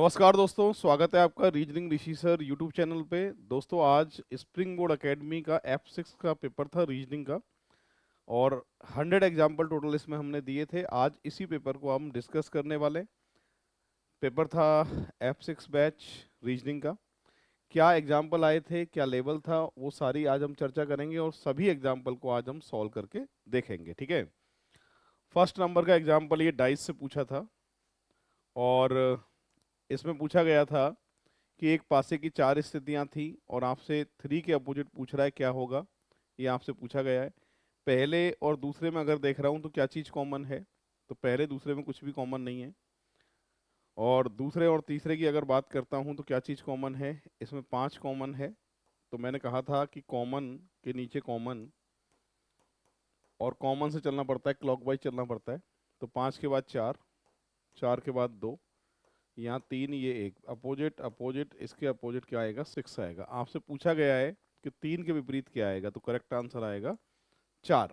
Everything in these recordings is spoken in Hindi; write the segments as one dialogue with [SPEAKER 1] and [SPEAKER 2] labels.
[SPEAKER 1] नमस्कार दोस्तों, स्वागत है आपका रीजनिंग ऋषि सर यूट्यूब चैनल पे। दोस्तों आज स्प्रिंग बोर्ड एकेडमी का F6 का पेपर था रीजनिंग का, और 100 एग्जाम्पल टोटल इसमें हमने दिए थे। आज इसी पेपर को हम डिस्कस करने वाले। पेपर था F6 बैच रीजनिंग का। क्या एग्जाम्पल आए थे, क्या लेवल था, वो सारी आज हम चर्चा करेंगे और सभी एग्जाम्पल को आज हम सॉल्व करके देखेंगे। ठीक है। फर्स्ट नंबर का एग्जाम्पल ये डाइस से पूछा था, और इसमें पूछा गया था कि एक पासे की 4 स्थितियां थी और आपसे 3 के अपोजिट पूछ रहा है क्या होगा। ये आपसे पूछा गया है। पहले और दूसरे में अगर देख रहा हूं तो क्या चीज़ कॉमन है, तो पहले दूसरे में कुछ भी कॉमन नहीं है। और दूसरे और तीसरे की अगर बात करता हूं तो क्या चीज़ कॉमन है, इसमें 5 कॉमन है। तो मैंने कहा था कि कॉमन के नीचे कॉमन, और कॉमन से चलना पड़ता है, क्लॉकवाइज चलना पड़ता है। तो 5 के बाद 4, 4 के बाद 2, यहाँ 3, ये 1, अपोजिट अपोजिट, इसके अपोजिट क्या आएगा, 6 आएगा। आपसे पूछा गया है कि 3 के विपरीत क्या आएगा, तो करेक्ट आंसर आएगा 4।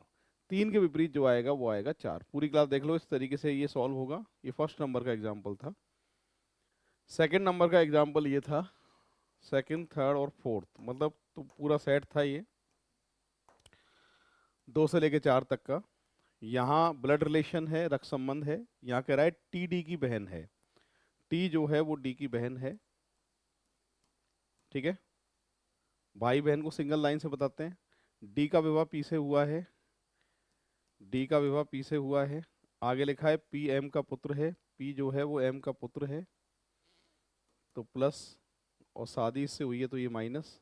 [SPEAKER 1] 3 के विपरीत जो आएगा वो आएगा 4। पूरी क्लास देख लो, इस तरीके से ये सॉल्व होगा। ये फर्स्ट नंबर का एग्जाम्पल था। सेकंड नंबर का एग्जाम्पल ये था, सेकंड, थर्ड और फोर्थ, मतलब तो पूरा सेट था ये, 2 से लेके 4 तक का। यहाँ ब्लड रिलेशन है, रक्त संबंध है। यहाँ कह रहा है टी डी की बहन है। टी जो है वो डी की बहन है। ठीक है, भाई बहन को सिंगल लाइन से बताते हैं। डी का विवाह पी से हुआ है, डी का विवाह पी से हुआ है। आगे लिखा है पी एम का पुत्र है, पी जो है वो एम का पुत्र है, तो प्लस, और शादी इससे हुई है तो ये माइनस।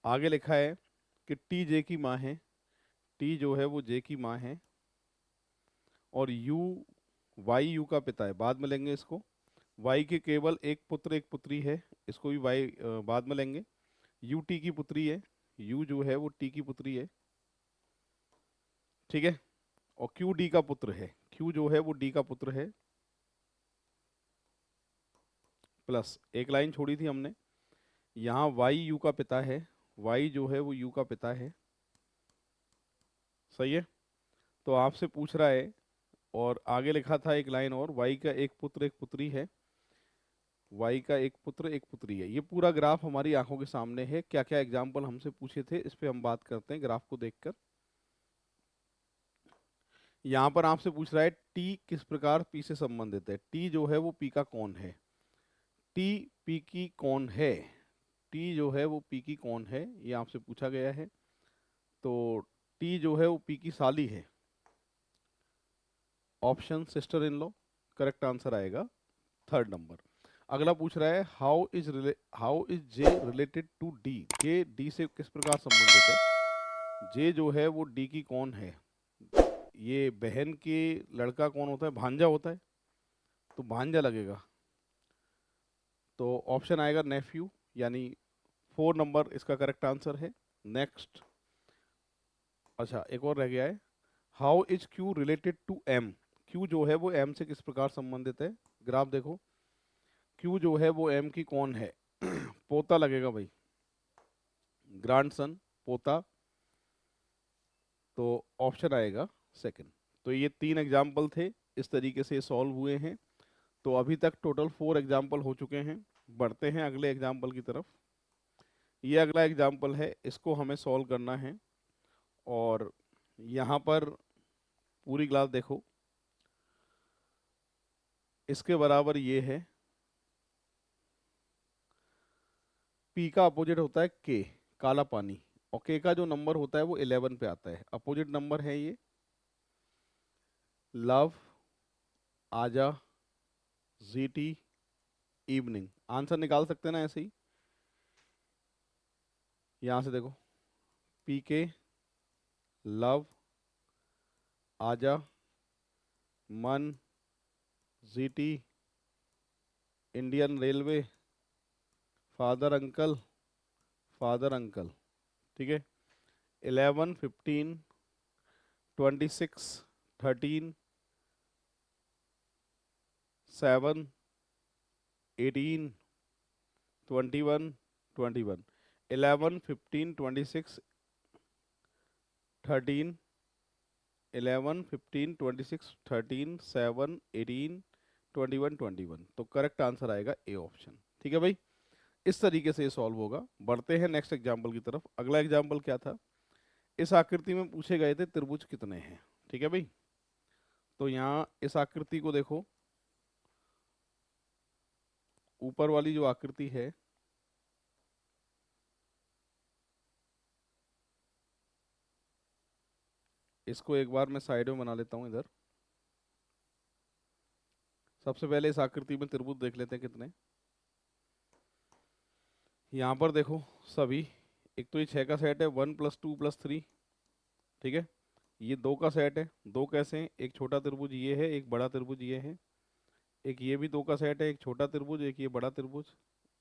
[SPEAKER 1] आगे लिखा है कि टी जे की माँ है, टी जो है वो जे की माँ है, और यू वाई यू का पिता है। बाद में लेंगे इसको। वाई के केवल एक पुत्र एक पुत्री है, इसको भी वाई बाद में लेंगे। यू टी की पुत्री है, यू जो है वो टी की पुत्री है। ठीक है, और क्यू डी का पुत्र है, क्यू जो है वो डी का पुत्र है। प्लस एक लाइन छोड़ी थी हमने, यहाँ वाई यू का पिता है, वाई जो है वो यू का पिता है। सही है। तो आपसे पूछ रहा है, और आगे लिखा था एक लाइन और, वाई का एक पुत्र एक पुत्री है, वाई का एक पुत्र एक पुत्री है। ये पूरा ग्राफ हमारी आंखों के सामने है। क्या क्या एग्जाम्पल हमसे पूछे थे इस पे हम बात करते हैं ग्राफ को देखकर। यहाँ पर आपसे पूछ रहा है टी किस प्रकार पी से संबंधित है। टी जो है वो पी का कौन है, टी पी की कौन है, टी जो है वो पी की कौन है, ये आपसे पूछा गया है। तो टी जो है वो पी की साली है। Option sister in law, correct answer आएगा थर्ड नंबर। अगला पूछ रहा है how is J related to D. J D से किस प्रकार संबंधित है। जे जो है वो डी की कौन है, ये बहन के लड़का कौन होता है, भांजा होता है, तो भांजा लगेगा। तो ऑप्शन आएगा नेफ्यू, यानी 4 नंबर इसका करेक्ट आंसर है। नेक्स्ट, अच्छा एक और रह गया है, how is Q related to M. Q जो है वो एम से किस प्रकार संबंधित है। ग्राफ देखो, क्यू जो है वो एम की कौन है, पोता लगेगा भाई, ग्रैंडसन, पोता। तो ऑप्शन आएगा सेकंड। तो ये 3 एग्जाम्पल थे, इस तरीके से सॉल्व हुए हैं। तो अभी तक टोटल 4 एग्जाम्पल हो चुके हैं। बढ़ते हैं अगले एग्जाम्पल की तरफ। ये अगला एग्जाम्पल है, इसको हमें सॉल्व करना है। और यहाँ पर पूरी क्लास देखो, इसके बराबर ये है। पी का अपोजिट होता है के, काला पानी, और के का जो नंबर होता है वो 11 पे आता है। अपोजिट नंबर है ये। लव, आजा, जीटी, इवनिंग। आंसर निकाल सकते हैं ना ऐसे ही। यहाँ से देखो, पी के, लव, आजा, मन, GT, Indian railway, father uncle, father uncle. ठीक है, 11, 15, 26, 13, 7, 18, 21, 21, 11, 15, 26, 13, 11, 15, 26, 13, 7, 18, 21 21, तो करेक्ट आंसर आएगा ए ऑप्शन। ठीक है भाई, इस तरीके से ये सॉल्व होगा। बढ़ते हैं नेक्स्ट एग्जाम्पल की तरफ। अगला एग्जाम्पल क्या था, इस आकृति में पूछे गए थे त्रिभुज कितने हैं। ठीक है भाई, तो यहाँ इस आकृति को देखो, ऊपर वाली जो आकृति है, इसको एक बार मैं साइड में बना लेता हूँ इधर। सबसे पहले इस आकृति में त्रिभुज देख लेते हैं कितने। यहाँ पर देखो सभी, एक तो ये 6 का सेट है, 1 + 2 + 3। ठीक है, ये 2 का सेट है। दो कैसे हैं, एक छोटा त्रिभुज ये है, एक बड़ा त्रिभुज ये है। एक ये भी 2 का सेट है, एक छोटा त्रिभुज, एक ये बड़ा त्रिभुज।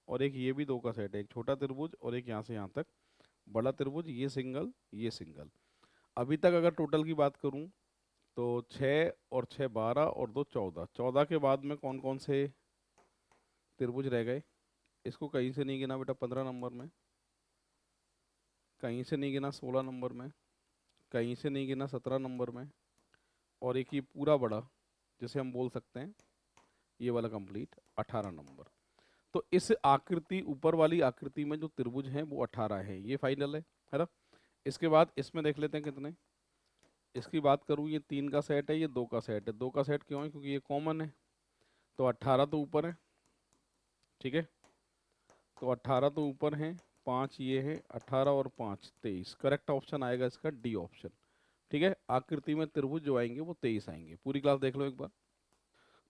[SPEAKER 1] और एक ये भी 2 का सेट है, एक छोटा त्रिभुज और एक यहाँ से यहाँ तक बड़ा त्रिभुज। ये सिंगल, ये सिंगल। अभी तक अगर टोटल की बात करूँ तो 6 और 6 12 और 2 14। 14 के बाद में कौन कौन से त्रिभुज रह गए, इसको कहीं से नहीं गिना बेटा 15 नंबर में, कहीं से नहीं गिना 16 नंबर में, कहीं से नहीं गिना 17 नंबर में, और एक ये पूरा बड़ा जिसे हम बोल सकते हैं ये वाला कंप्लीट 18 नंबर। तो इस आकृति, ऊपर वाली आकृति में जो त्रिभुज हैं वो 18 है, ये फाइनल है ना। इसके बाद इसमें देख लेते हैं कितने। इसकी बात करूँ, ये 3 का सेट है, ये 2 का सेट है। 2 का सेट क्यों है, क्योंकि ये कॉमन है, तो 18 तो ऊपर है। ठीक है, तो 18 तो ऊपर है, 5 ये है, 18 और 5 23। करेक्ट ऑप्शन आएगा इसका डी ऑप्शन। ठीक है, आकृति में त्रिभुज जो आएंगे वो 23 आएंगे। पूरी क्लास देख लो एक बार।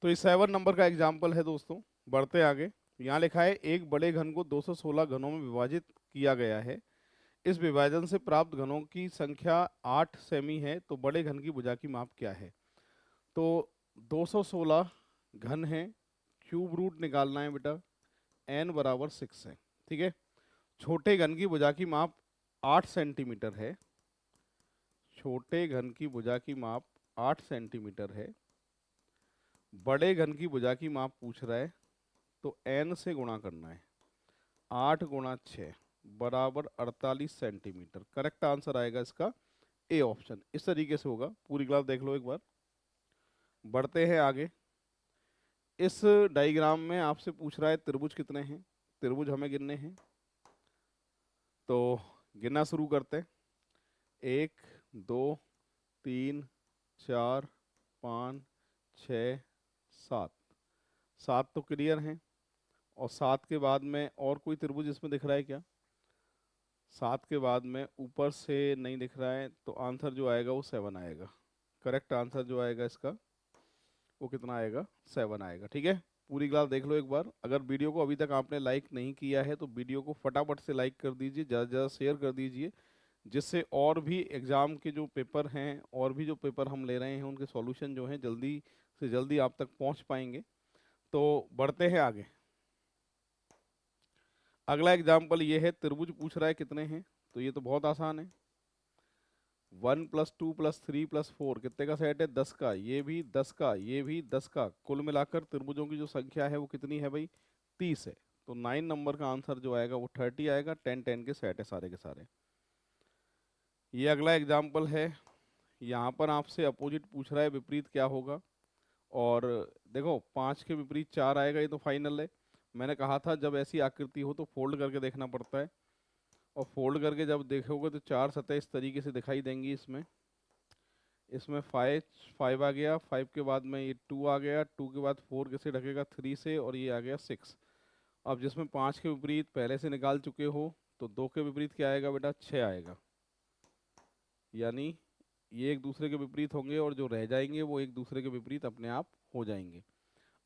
[SPEAKER 1] तो ये 7 नंबर का एग्जाम्पल है दोस्तों। बढ़ते आगे, यहाँ लिखा है एक बड़े घन को 216 घनों में विभाजित किया गया है। इस विभाजन से प्राप्त घनों की संख्या 8 सेमी है, तो बड़े घन की भुजा की माप क्या है। तो 216 घन है, क्यूब रूट निकालना है बेटा, n बराबर 6 है। ठीक है, छोटे घन की भुजा की माप 8 सेंटीमीटर है। छोटे घन की भुजा की माप 8 सेंटीमीटर है। बड़े घन की भुजा की माप पूछ रहा है, तो n से गुणा करना है। 8 × 6 बराबर 48 सेंटीमीटर। करेक्ट आंसर आएगा इसका ए ऑप्शन। इस तरीके से होगा। पूरी क्लास देख लो एक बार। बढ़ते हैं आगे। इस डायग्राम में आपसे पूछ रहा है त्रिभुज कितने हैं। त्रिभुज हमें गिनने हैं, तो गिनना शुरू करते हैं। 1 2 3 4 5 6 7। 7 तो क्लियर हैं, और 7 के बाद में और कोई त्रिभुज इसमें दिख रहा है क्या। 7 के बाद में ऊपर से नहीं दिख रहा है, तो आंसर जो आएगा वो 7 आएगा। करेक्ट आंसर जो आएगा इसका वो कितना आएगा, 7 आएगा। ठीक है, पूरी क्लास देख लो एक बार। अगर वीडियो को अभी तक आपने लाइक नहीं किया है तो वीडियो को फटाफट से लाइक कर दीजिए, ज़्यादा से ज़्यादा शेयर कर दीजिए, जिससे और भी एग्ज़ाम के जो पेपर हैं और भी जो पेपर हम ले रहे हैं उनके सॉल्यूशन जो हैं जल्दी से जल्दी आप तक पहुंच पाएंगे। तो बढ़ते हैं आगे। अगला एग्जाम्पल ये है, त्रिभुज पूछ रहा है कितने हैं, तो ये तो बहुत आसान है। 1 + 2 + 3 + 4 कितने का सेट है, 10 का। ये भी 10 का, ये भी 10 का। कुल मिलाकर त्रिभुजों की जो संख्या है वो कितनी है भाई, 30 है। तो 9 नंबर का आंसर जो आएगा वो 30 आएगा। 10 10 के सेट है सारे के सारे। ये अगला एग्जाम्पल है, यहाँ पर आपसे अपोजिट पूछ रहा है, विपरीत क्या होगा। और देखो 5 के विपरीत 4 आएगा, ये तो फाइनल है। मैंने कहा था जब ऐसी आकृति हो तो फोल्ड करके देखना पड़ता है, और फोल्ड करके जब देखोगे तो 4 सतह इस तरीके से दिखाई देंगी। इसमें इसमें 5 आ गया, 5 के बाद में ये 2 आ गया, 2 के बाद 4 कैसे ढकेगा, 3 से, और ये आ गया 6। अब जिसमें 5 के विपरीत पहले से निकाल चुके हो, तो 2 के विपरीत क्या आएगा बेटा, 6 आएगा। यानी ये एक दूसरे के विपरीत होंगे, और जो रह जाएंगे वो एक दूसरे के विपरीत अपने आप हो जाएंगे।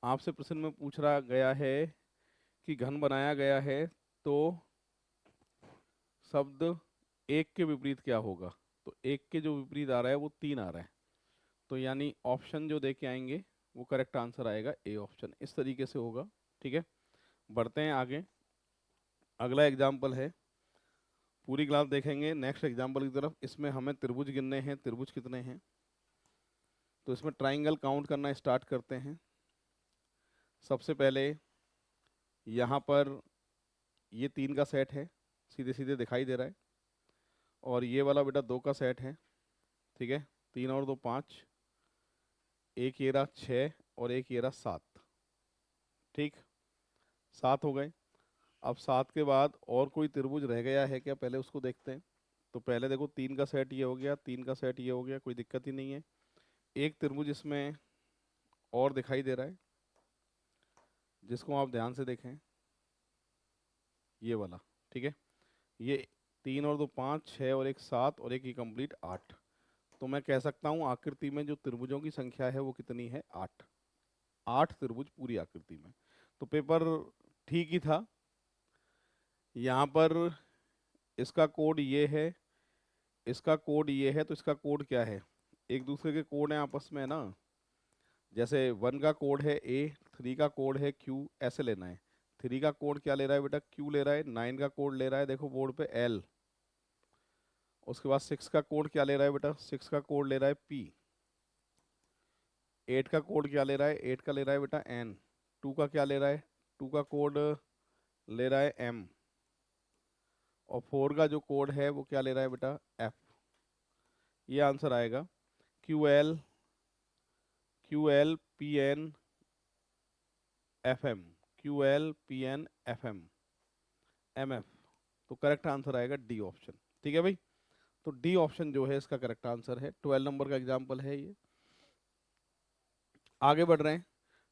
[SPEAKER 1] आपसे प्रश्न में पूछ रहा गया है कि घन बनाया गया है, तो शब्द एक के विपरीत क्या होगा। तो एक के जो विपरीत आ रहा है वो 3 आ रहा है, तो यानी ऑप्शन जो दे के आएंगे वो करेक्ट आंसर आएगा ए ऑप्शन। इस तरीके से होगा। ठीक है, बढ़ते हैं आगे। अगला एग्जाम्पल है, पूरी क्लास देखेंगे नेक्स्ट एग्जाम्पल की तरफ। इसमें हमें त्रिभुज गिनने हैं, त्रिभुज कितने हैं। तो इसमें ट्राइंगल काउंट करना स्टार्ट करते हैं। सबसे पहले यहाँ पर ये 3 का सेट है, सीधे सीधे दिखाई दे रहा है। और ये वाला बेटा 2 का सेट है। ठीक है, 3 और 2 5, एक ये रहा 6 और एक ये रहा 7। ठीक, 7 हो गए। अब 7 के बाद और कोई त्रिभुज रह गया है क्या, पहले उसको देखते हैं। तो पहले देखो 3 का सेट ये हो गया, 3 का सेट ये हो गया, कोई दिक्कत ही नहीं है। एक त्रिभुज इसमें और दिखाई दे रहा है जिसको आप ध्यान से देखें, ये वाला। ठीक है, ये 3 और 2 5, 6 और 1 7 और एक ही कंप्लीट 8। तो मैं कह सकता हूँ आकृति में जो त्रिभुजों की संख्या है वो कितनी है, 8। 8 त्रिभुज पूरी आकृति में। तो पेपर ठीक ही था। यहाँ पर इसका कोड ये है, इसका कोड ये है, तो इसका कोड क्या है, एक दूसरे के कोड हैं आपस में ना। जैसे 1 का कोड है ए, 3 का कोड है क्यू, ऐसे लेना है। 3 का कोड क्या ले रहा है बेटा, क्यू ले रहा है। 9 का कोड ले रहा है, देखो बोर्ड पे एल। उसके बाद 6 का कोड क्या ले रहा है बेटा, 6 का कोड ले रहा है पी। 8 का कोड क्या ले रहा है, 8 का ले रहा है बेटा एन। 2 का क्या ले रहा है, 2 का कोड ले रहा है एम। और 4 का जो कोड है वो क्या ले रहा है बेटा, एफ। ये आंसर आएगा Q L, Q L P N F M, Q L P N F M M F. तो करेक्ट आंसर आएगा डी ऑप्शन। ठीक है भाई, तो डी ऑप्शन जो है इसका करेक्ट आंसर है। 12 नंबर का एग्जाम्पल है ये। आगे बढ़ रहे हैं।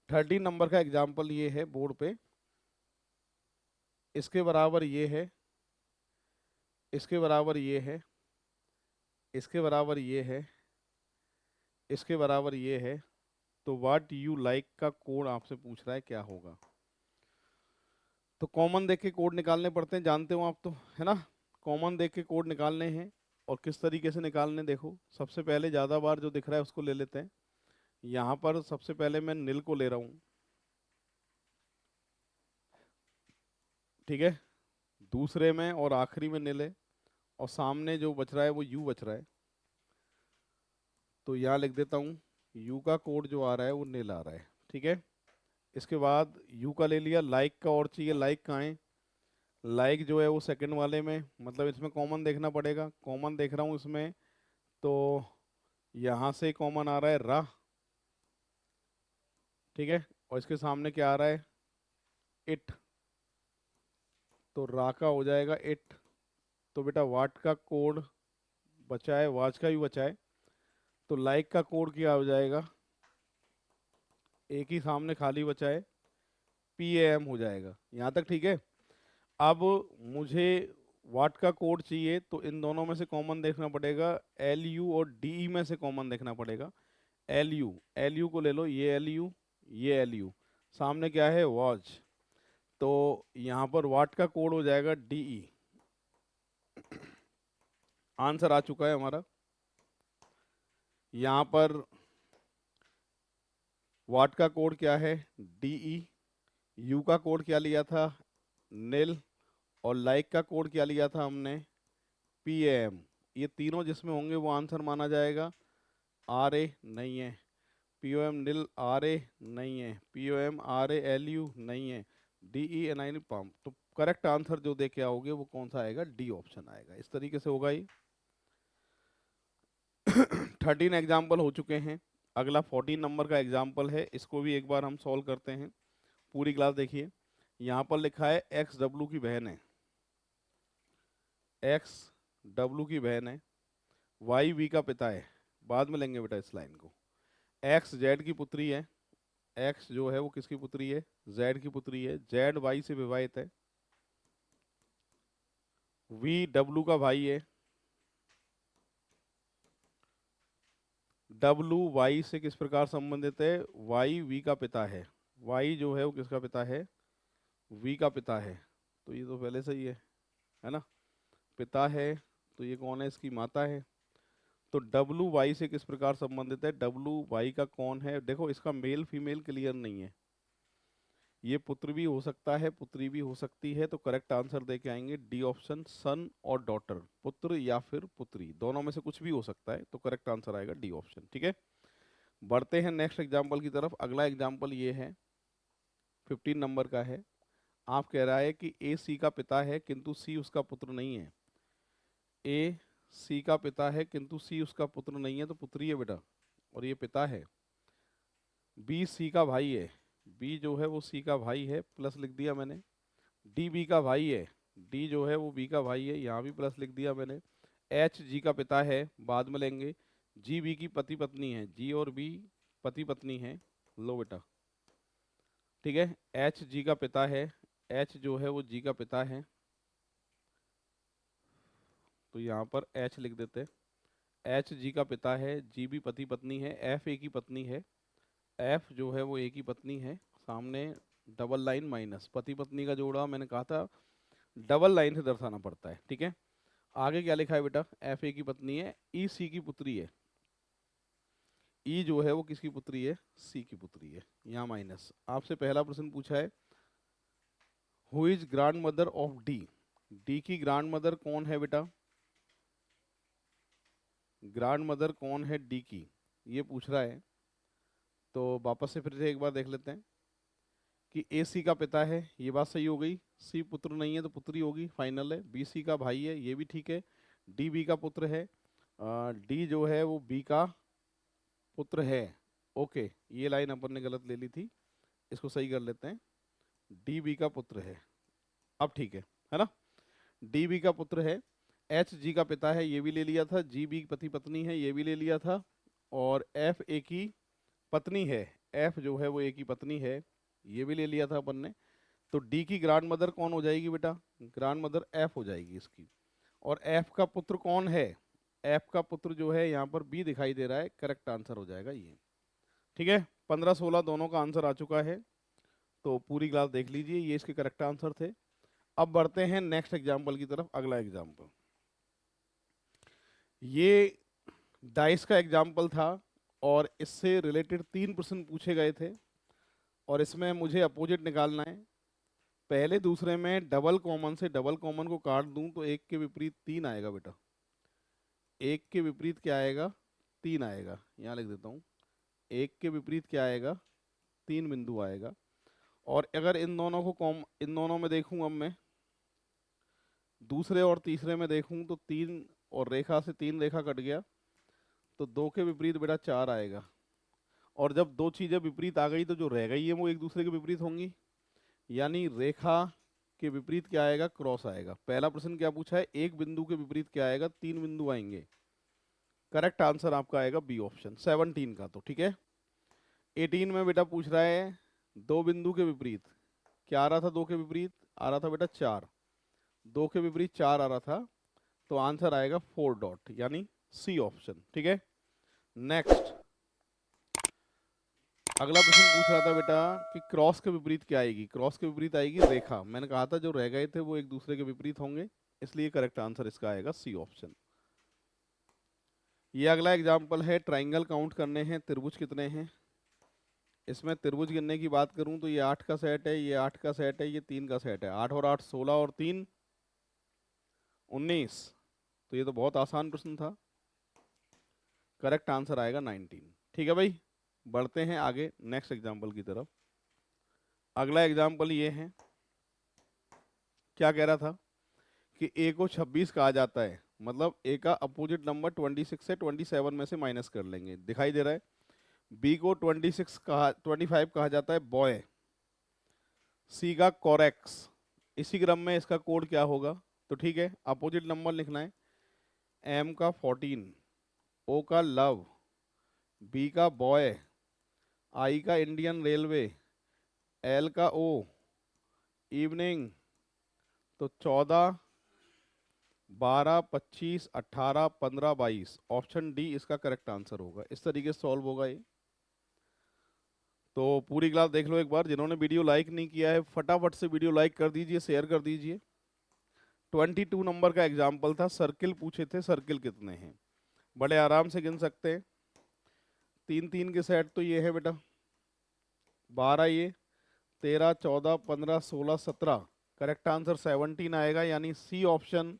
[SPEAKER 1] 13 नंबर का एग्जाम्पल ये है बोर्ड पे, इसके बराबर ये है, इसके बराबर ये है, इसके बराबर ये है, इसके बराबर ये है। तो व्हाट यू लाइक का कोड आपसे पूछ रहा है क्या होगा। तो कॉमन देख के कोड निकालने पड़ते हैं, जानते हो आप तो, है ना। कॉमन देख के कोड निकालने हैं। और किस तरीके से निकालने, देखो सबसे पहले ज़्यादा बार जो दिख रहा है उसको ले लेते हैं। यहाँ पर सबसे पहले मैं नील को ले रहा हूँ, ठीक है। दूसरे में और आखिरी में नील है। और सामने जो बच रहा है वो यू बच रहा है। तो यहाँ लिख देता हूँ, यू का कोड जो आ रहा है वो नील आ रहा है, ठीक है। इसके बाद यू का ले लिया, लाइक का और चाहिए, लाइक कहाँ है, लाइक जो है वो सेकंड वाले में, मतलब इसमें कॉमन देखना पड़ेगा। कॉमन देख रहा हूँ इसमें, तो यहाँ से कॉमन आ रहा है रा, ठीक है। और इसके सामने क्या आ रहा है, इट। तो रा का हो जाएगा इट। तो बेटा वाट का कोड बचा है, वाच का भी बचा है। तो लाइक का कोड क्या हो जाएगा, एक ही सामने खाली बचा है, पी ए एम हो जाएगा। यहाँ तक ठीक है। अब मुझे वाट का कोड चाहिए, तो इन दोनों में से कॉमन देखना पड़ेगा, एल यू और डी ई में से कॉमन देखना पड़ेगा। एल यू, एल यू को ले लो, ये एल यू, ये एल यू। सामने क्या है, वॉच। तो यहाँ पर वाट का कोड हो जाएगा डी ई। आंसर आ चुका है हमारा। यहाँ पर वाट का कोड क्या है, डी ई। यू का कोड क्या लिया था, नील। और लाइक का कोड क्या लिया था हमने, पी एम। ये तीनों जिसमें होंगे वो आंसर माना जाएगा। आर ए नहीं है, पी ओ एम नील आर ए नहीं है, P O M R A L U नहीं है, D E N I pump. तो करेक्ट आंसर जो दे के आओगे वो कौन सा आएगा, डी ऑप्शन आएगा। इस तरीके से होगा ये। 13 एग्जाम्पल हो चुके हैं। अगला 14 नंबर का एग्जाम्पल है, इसको भी एक बार हम सॉल्व करते हैं। पूरी क्लास देखिए। यहाँ पर लिखा है एक्स डब्लू की बहन है, एक्स डब्लू की बहन है, वाई वी का पिता है। बाद में लेंगे बेटा इस लाइन को। एक्स जेड की पुत्री है, एक्स जो है वो किसकी पुत्री है, जेड की पुत्री है। जेड वाई से विवाहित है। वी डब्लू का भाई है, डब्लू वाई से किस प्रकार संबंधित है, वाई वी का पिता है। वाई जो है वो किसका पिता है, वी का पिता है। तो ये तो पहले से ही है ना। पिता है तो ये कौन है, इसकी माता है। तो डब्लू वाई से किस प्रकार संबंधित है, डब्लू वाई का कौन है, देखो इसका मेल फीमेल क्लियर नहीं है। ये पुत्र भी हो सकता है, पुत्री भी हो सकती है। तो करेक्ट आंसर दे के आएंगे डी ऑप्शन, सन और डॉटर, पुत्र या फिर पुत्री, दोनों में से कुछ भी हो सकता है। तो करेक्ट आंसर आएगा डी ऑप्शन, ठीक है। बढ़ते हैं नेक्स्ट एग्जाम्पल की तरफ। अगला एग्जाम्पल ये है, 15 नंबर का है। आप कह रहा है कि ए सी का पिता है किंतु सी उसका पुत्र नहीं है। ए सी का पिता है किंतु सी उसका पुत्र नहीं है, तो पुत्री है बेटा और ये पिता है। बी सी का भाई है, बी जो है वो सी का भाई है, प्लस लिख दिया मैंने। डी बी का भाई है, डी जो है वो बी का भाई है, यहाँ भी प्लस लिख दिया मैंने। एच जी का पिता है, बाद में लेंगे। जी बी की पति पत्नी है, जी और बी पति पत्नी है। लो बेटा, ठीक है। एच जी का पिता है, एच जो है वो जी का पिता है, तो यहाँ पर एच लिख देते हैं। एच जी का पिता है, जी भी पति पत्नी है, एफ ए की पत्नी है, एफ जो है वो ए की पत्नी है। सामने डबल लाइन माइनस, पति पत्नी का जोड़ा मैंने कहा था डबल लाइन से दर्शाना पड़ता है, ठीक है। आगे क्या लिखा है बेटा, एफ ए की पत्नी है, ई सी की पुत्री है। ई जो है वो किसकी पुत्री है, सी की पुत्री है। यहाँ माइनस। आपसे पहला प्रश्न पूछा है who is grand mother of D, D की ग्रैंड मदर कौन है बेटा, ग्रैंड मदर कौन है डी की, ये पूछ रहा है। तो वापस से फिर से एक बार देख लेते हैं कि ए सी का पिता है, ये बात सही हो गई। सी पुत्र नहीं है तो पुत्री होगी, फाइनल है। बी सी का भाई है, ये भी ठीक है। डी बी का पुत्र है, डी जो है वो बी का पुत्र है। ओके, ये लाइन अपन ने गलत ले ली थी, इसको सही कर लेते हैं। डी बी का पुत्र है, अब ठीक है ना। डी बी का पुत्र है, एच जी का पिता है, ये भी ले लिया था। जी बी पति पत्नी है, ये भी ले लिया था। और एफ ए की पत्नी है, एफ जो है वो ए की पत्नी है, ये भी ले लिया था अपन ने। तो डी की ग्रैंड मदर कौन हो जाएगी बेटा, ग्रैंड मदर एफ हो जाएगी इसकी। और एफ का पुत्र कौन है, एफ का पुत्र जो है यहाँ पर बी दिखाई दे रहा है, करेक्ट आंसर हो जाएगा ये, ठीक है। 15-16 दोनों का आंसर आ चुका है, तो पूरी क्लास देख लीजिए, ये इसके करेक्ट आंसर थे। अब बढ़ते हैं नेक्स्ट एग्जाम्पल की तरफ। अगला एग्जाम्पल, ये डाइस का एग्जाम्पल था और इससे रिलेटेड 3 प्रश्न पूछे गए थे और इसमें मुझे अपोजिट निकालना है। पहले दूसरे में डबल कॉमन से डबल कॉमन को काट दूं तो एक के विपरीत 3 आएगा बेटा, एक के विपरीत क्या आएगा, 3 आएगा। यहाँ लिख देता हूँ, एक के विपरीत क्या आएगा, 3 बिंदु आएगा। और अगर इन दोनों को इन दोनों में देखूँ, अब मैं दूसरे और तीसरे में देखूँ तो 3 और रेखा से 3 रेखा कट गया, तो 2 के विपरीत बेटा 4 आएगा। और जब दो चीज़ें विपरीत आ गई तो जो रह गई है वो एक दूसरे के विपरीत होंगी, यानी रेखा के विपरीत क्या आएगा, क्रॉस आएगा। पहला प्रश्न क्या पूछा है, एक बिंदु के विपरीत क्या आएगा, 3 बिंदु आएंगे। करेक्ट आंसर आपका आएगा बी ऑप्शन 17 का, तो ठीक है। 18 में बेटा पूछ रहा है दो बिंदु के विपरीत क्या आ रहा था, दो के विपरीत आ रहा था बेटा 4, दो के विपरीत 4 आ रहा था, तो आंसर आएगा 4 डॉट, यानी सी ऑप्शन, ठीक है। नेक्स्ट, अगला प्रश्न पूछ रहा था बेटा कि क्रॉस के विपरीत क्या आएगी, क्रॉस के विपरीत आएगी रेखा। मैंने कहा था जो रह गए थे वो एक दूसरे के विपरीत होंगे, इसलिए करेक्ट आंसर इसका आएगा सी ऑप्शन। ये अगला एग्जाम्पल है, ट्राइंगल काउंट करने हैं, त्रिभुज कितने हैं। इसमें त्रिभुज गिनने की बात करूं तो ये 8 का सेट है, ये 8 का सेट है, ये 3 का सेट है। 8 और 8 16 और 3 19, तो ये तो बहुत आसान प्रश्न था। करेक्ट आंसर आएगा 19, ठीक है भाई। बढ़ते हैं आगे नेक्स्ट एग्जाम्पल की तरफ। अगला एग्जाम्पल ये है, क्या कह रहा था कि ए को 26 कहा जाता है, मतलब ए का अपोजिट नंबर 26 से 27 में से माइनस कर लेंगे, दिखाई दे रहा है। बी को 25 कहा जाता है बॉय, सी का कोरेक्स। इसी क्रम में इसका कोड क्या होगा, तो ठीक है, अपोजिट नंबर लिखना है। एम का 14, ओ का लव, बी का बॉय, आई का इंडियन रेलवे, एल का ओ इवनिंग। तो 14 12 25 18 15 22, ऑप्शन डी इसका करेक्ट आंसर होगा। इस तरीके से सॉल्व होगा ये। तो पूरी क्लास देख लो एक बार। जिन्होंने वीडियो लाइक नहीं किया है फटाफट से वीडियो लाइक कर दीजिए, शेयर कर दीजिए। 22 नंबर का एग्जाम्पल था, सर्किल पूछे थे, सर्किल कितने हैं, बड़े आराम से गिन सकते हैं। 3 3 के सेट तो ये है बेटा, 12 ये, 13 14 15 16 17, करेक्ट आंसर 17 आएगा, यानी सी ऑप्शन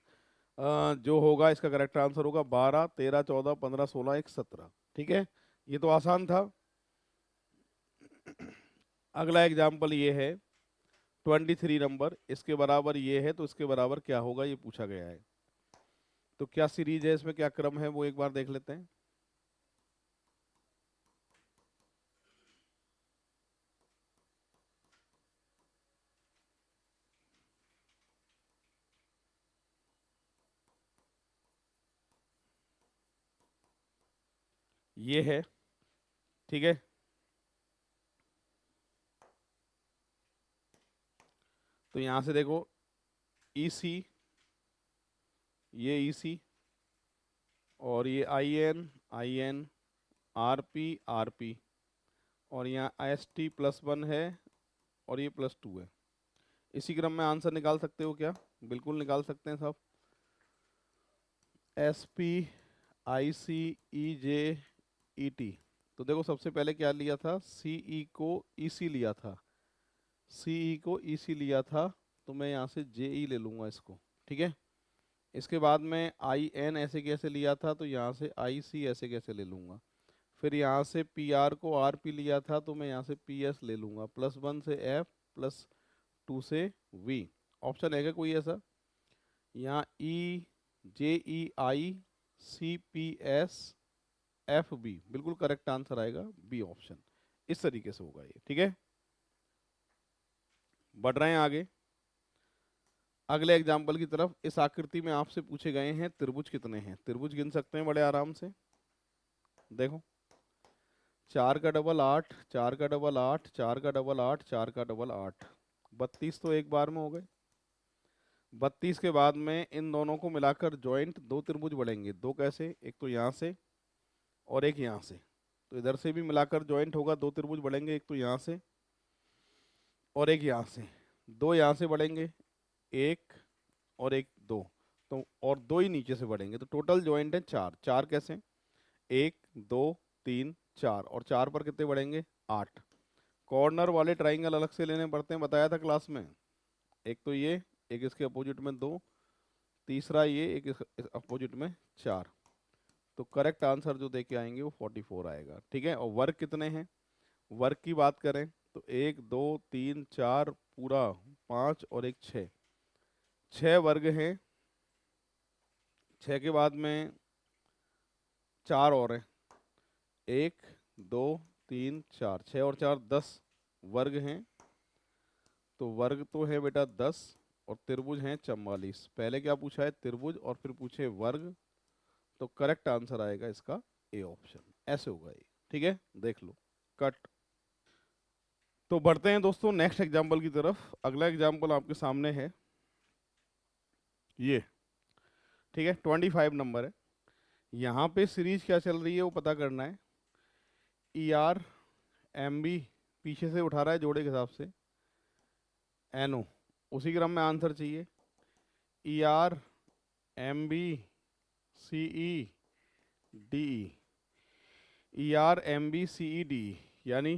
[SPEAKER 1] जो होगा इसका करेक्ट आंसर होगा 12 13 14 15 16 1 17, ठीक है। ये तो आसान था। अगला एग्जाम्पल ये है 23 नंबर, इसके बराबर ये है, तो इसके बराबर क्या होगा ये पूछा गया है। तो क्या सीरीज है इसमें, क्या क्रम है, वो एक बार देख लेते हैं। ये है, ठीक है। तो यहां से देखो EC, ये EC, और ये IN RP RP, और यहाँ ST +1 है और ये +2 है। इसी क्रम में आंसर निकाल सकते हो क्या? बिल्कुल निकाल सकते हैं सब। SP IC EJ ET। तो देखो सबसे पहले क्या लिया था, CE को EC लिया था, CE को EC लिया था, तो मैं यहाँ से JE ले लूँगा इसको, ठीक है। इसके बाद में IN ऐसे कैसे लिया था, तो यहाँ से IC ऐसे कैसे ले लूँगा। फिर यहाँ से PR को RP लिया था, तो मैं यहाँ से PS ले लूँगा। +1 से F, +2 से V। ऑप्शन है क्या कोई ऐसा? यहाँ EJEICPSFB बिल्कुल करेक्ट आंसर आएगा, बी ऑप्शन। इस तरीके से होगा ये, ठीक है। बढ़ रहे हैं आगे अगले एग्जाम्पल की तरफ। इस आकृति में आपसे पूछे गए हैं त्रिभुज कितने हैं। त्रिभुज गिन सकते हैं बड़े आराम से। देखो 4 का डबल 8, 4 का डबल 8, 4 का डबल 8, 4 का डबल 8, 32 तो एक बार में हो गए। 32 के बाद में इन दोनों को मिलाकर जॉइंट दो त्रिभुज बढ़ेंगे। दो कैसे, एक तो यहाँ से और एक यहाँ से। तो इधर से भी मिलाकर जॉइंट होगा, दो त्रिभुज बढ़ेंगे, एक तो यहाँ से और एक यहाँ से। दो यहाँ से बढ़ेंगे, एक और एक, दो। तो और दो ही नीचे से बढ़ेंगे, तो टोटल जॉइंट है चार। चार कैसे, 1 2 3 4, और चार पर कितने बढ़ेंगे, 8। कॉर्नर वाले ट्राइंगल अलग से लेने पड़ते हैं, बताया था क्लास में। एक तो ये, एक इसके अपोजिट में 2, तीसरा ये, एक इस अपोजिट में 4। तो करेक्ट आंसर जो दे के आएंगे वो 44 आएगा, ठीक है। और वर्ग कितने हैं, वर्ग की बात करें तो 1 2 3 4 पूरा 5 और एक 6, 6 वर्ग हैं। 6 के बाद में 4 और हैं, 1 2 3 4, 6 और 4 10 वर्ग हैं। तो वर्ग तो है बेटा 10 और त्रिभुज हैं 44। पहले क्या पूछा है, त्रिभुज, और फिर पूछे वर्ग। तो करेक्ट आंसर आएगा इसका ए ऑप्शन। ऐसे होगा ये, ठीक है। देख लो, कट। तो बढ़ते हैं दोस्तों नेक्स्ट एग्जाम्पल की तरफ। अगला एग्जाम्पल आपके सामने है ये, ठीक है। 25 नंबर है। यहाँ पे सीरीज क्या चल रही है वो पता करना है। ER MB पीछे से उठा रहा है जोड़े के हिसाब से, NO उसी क्रम में आंसर चाहिए। ER MB CE DE, ER MB CE DE, यानी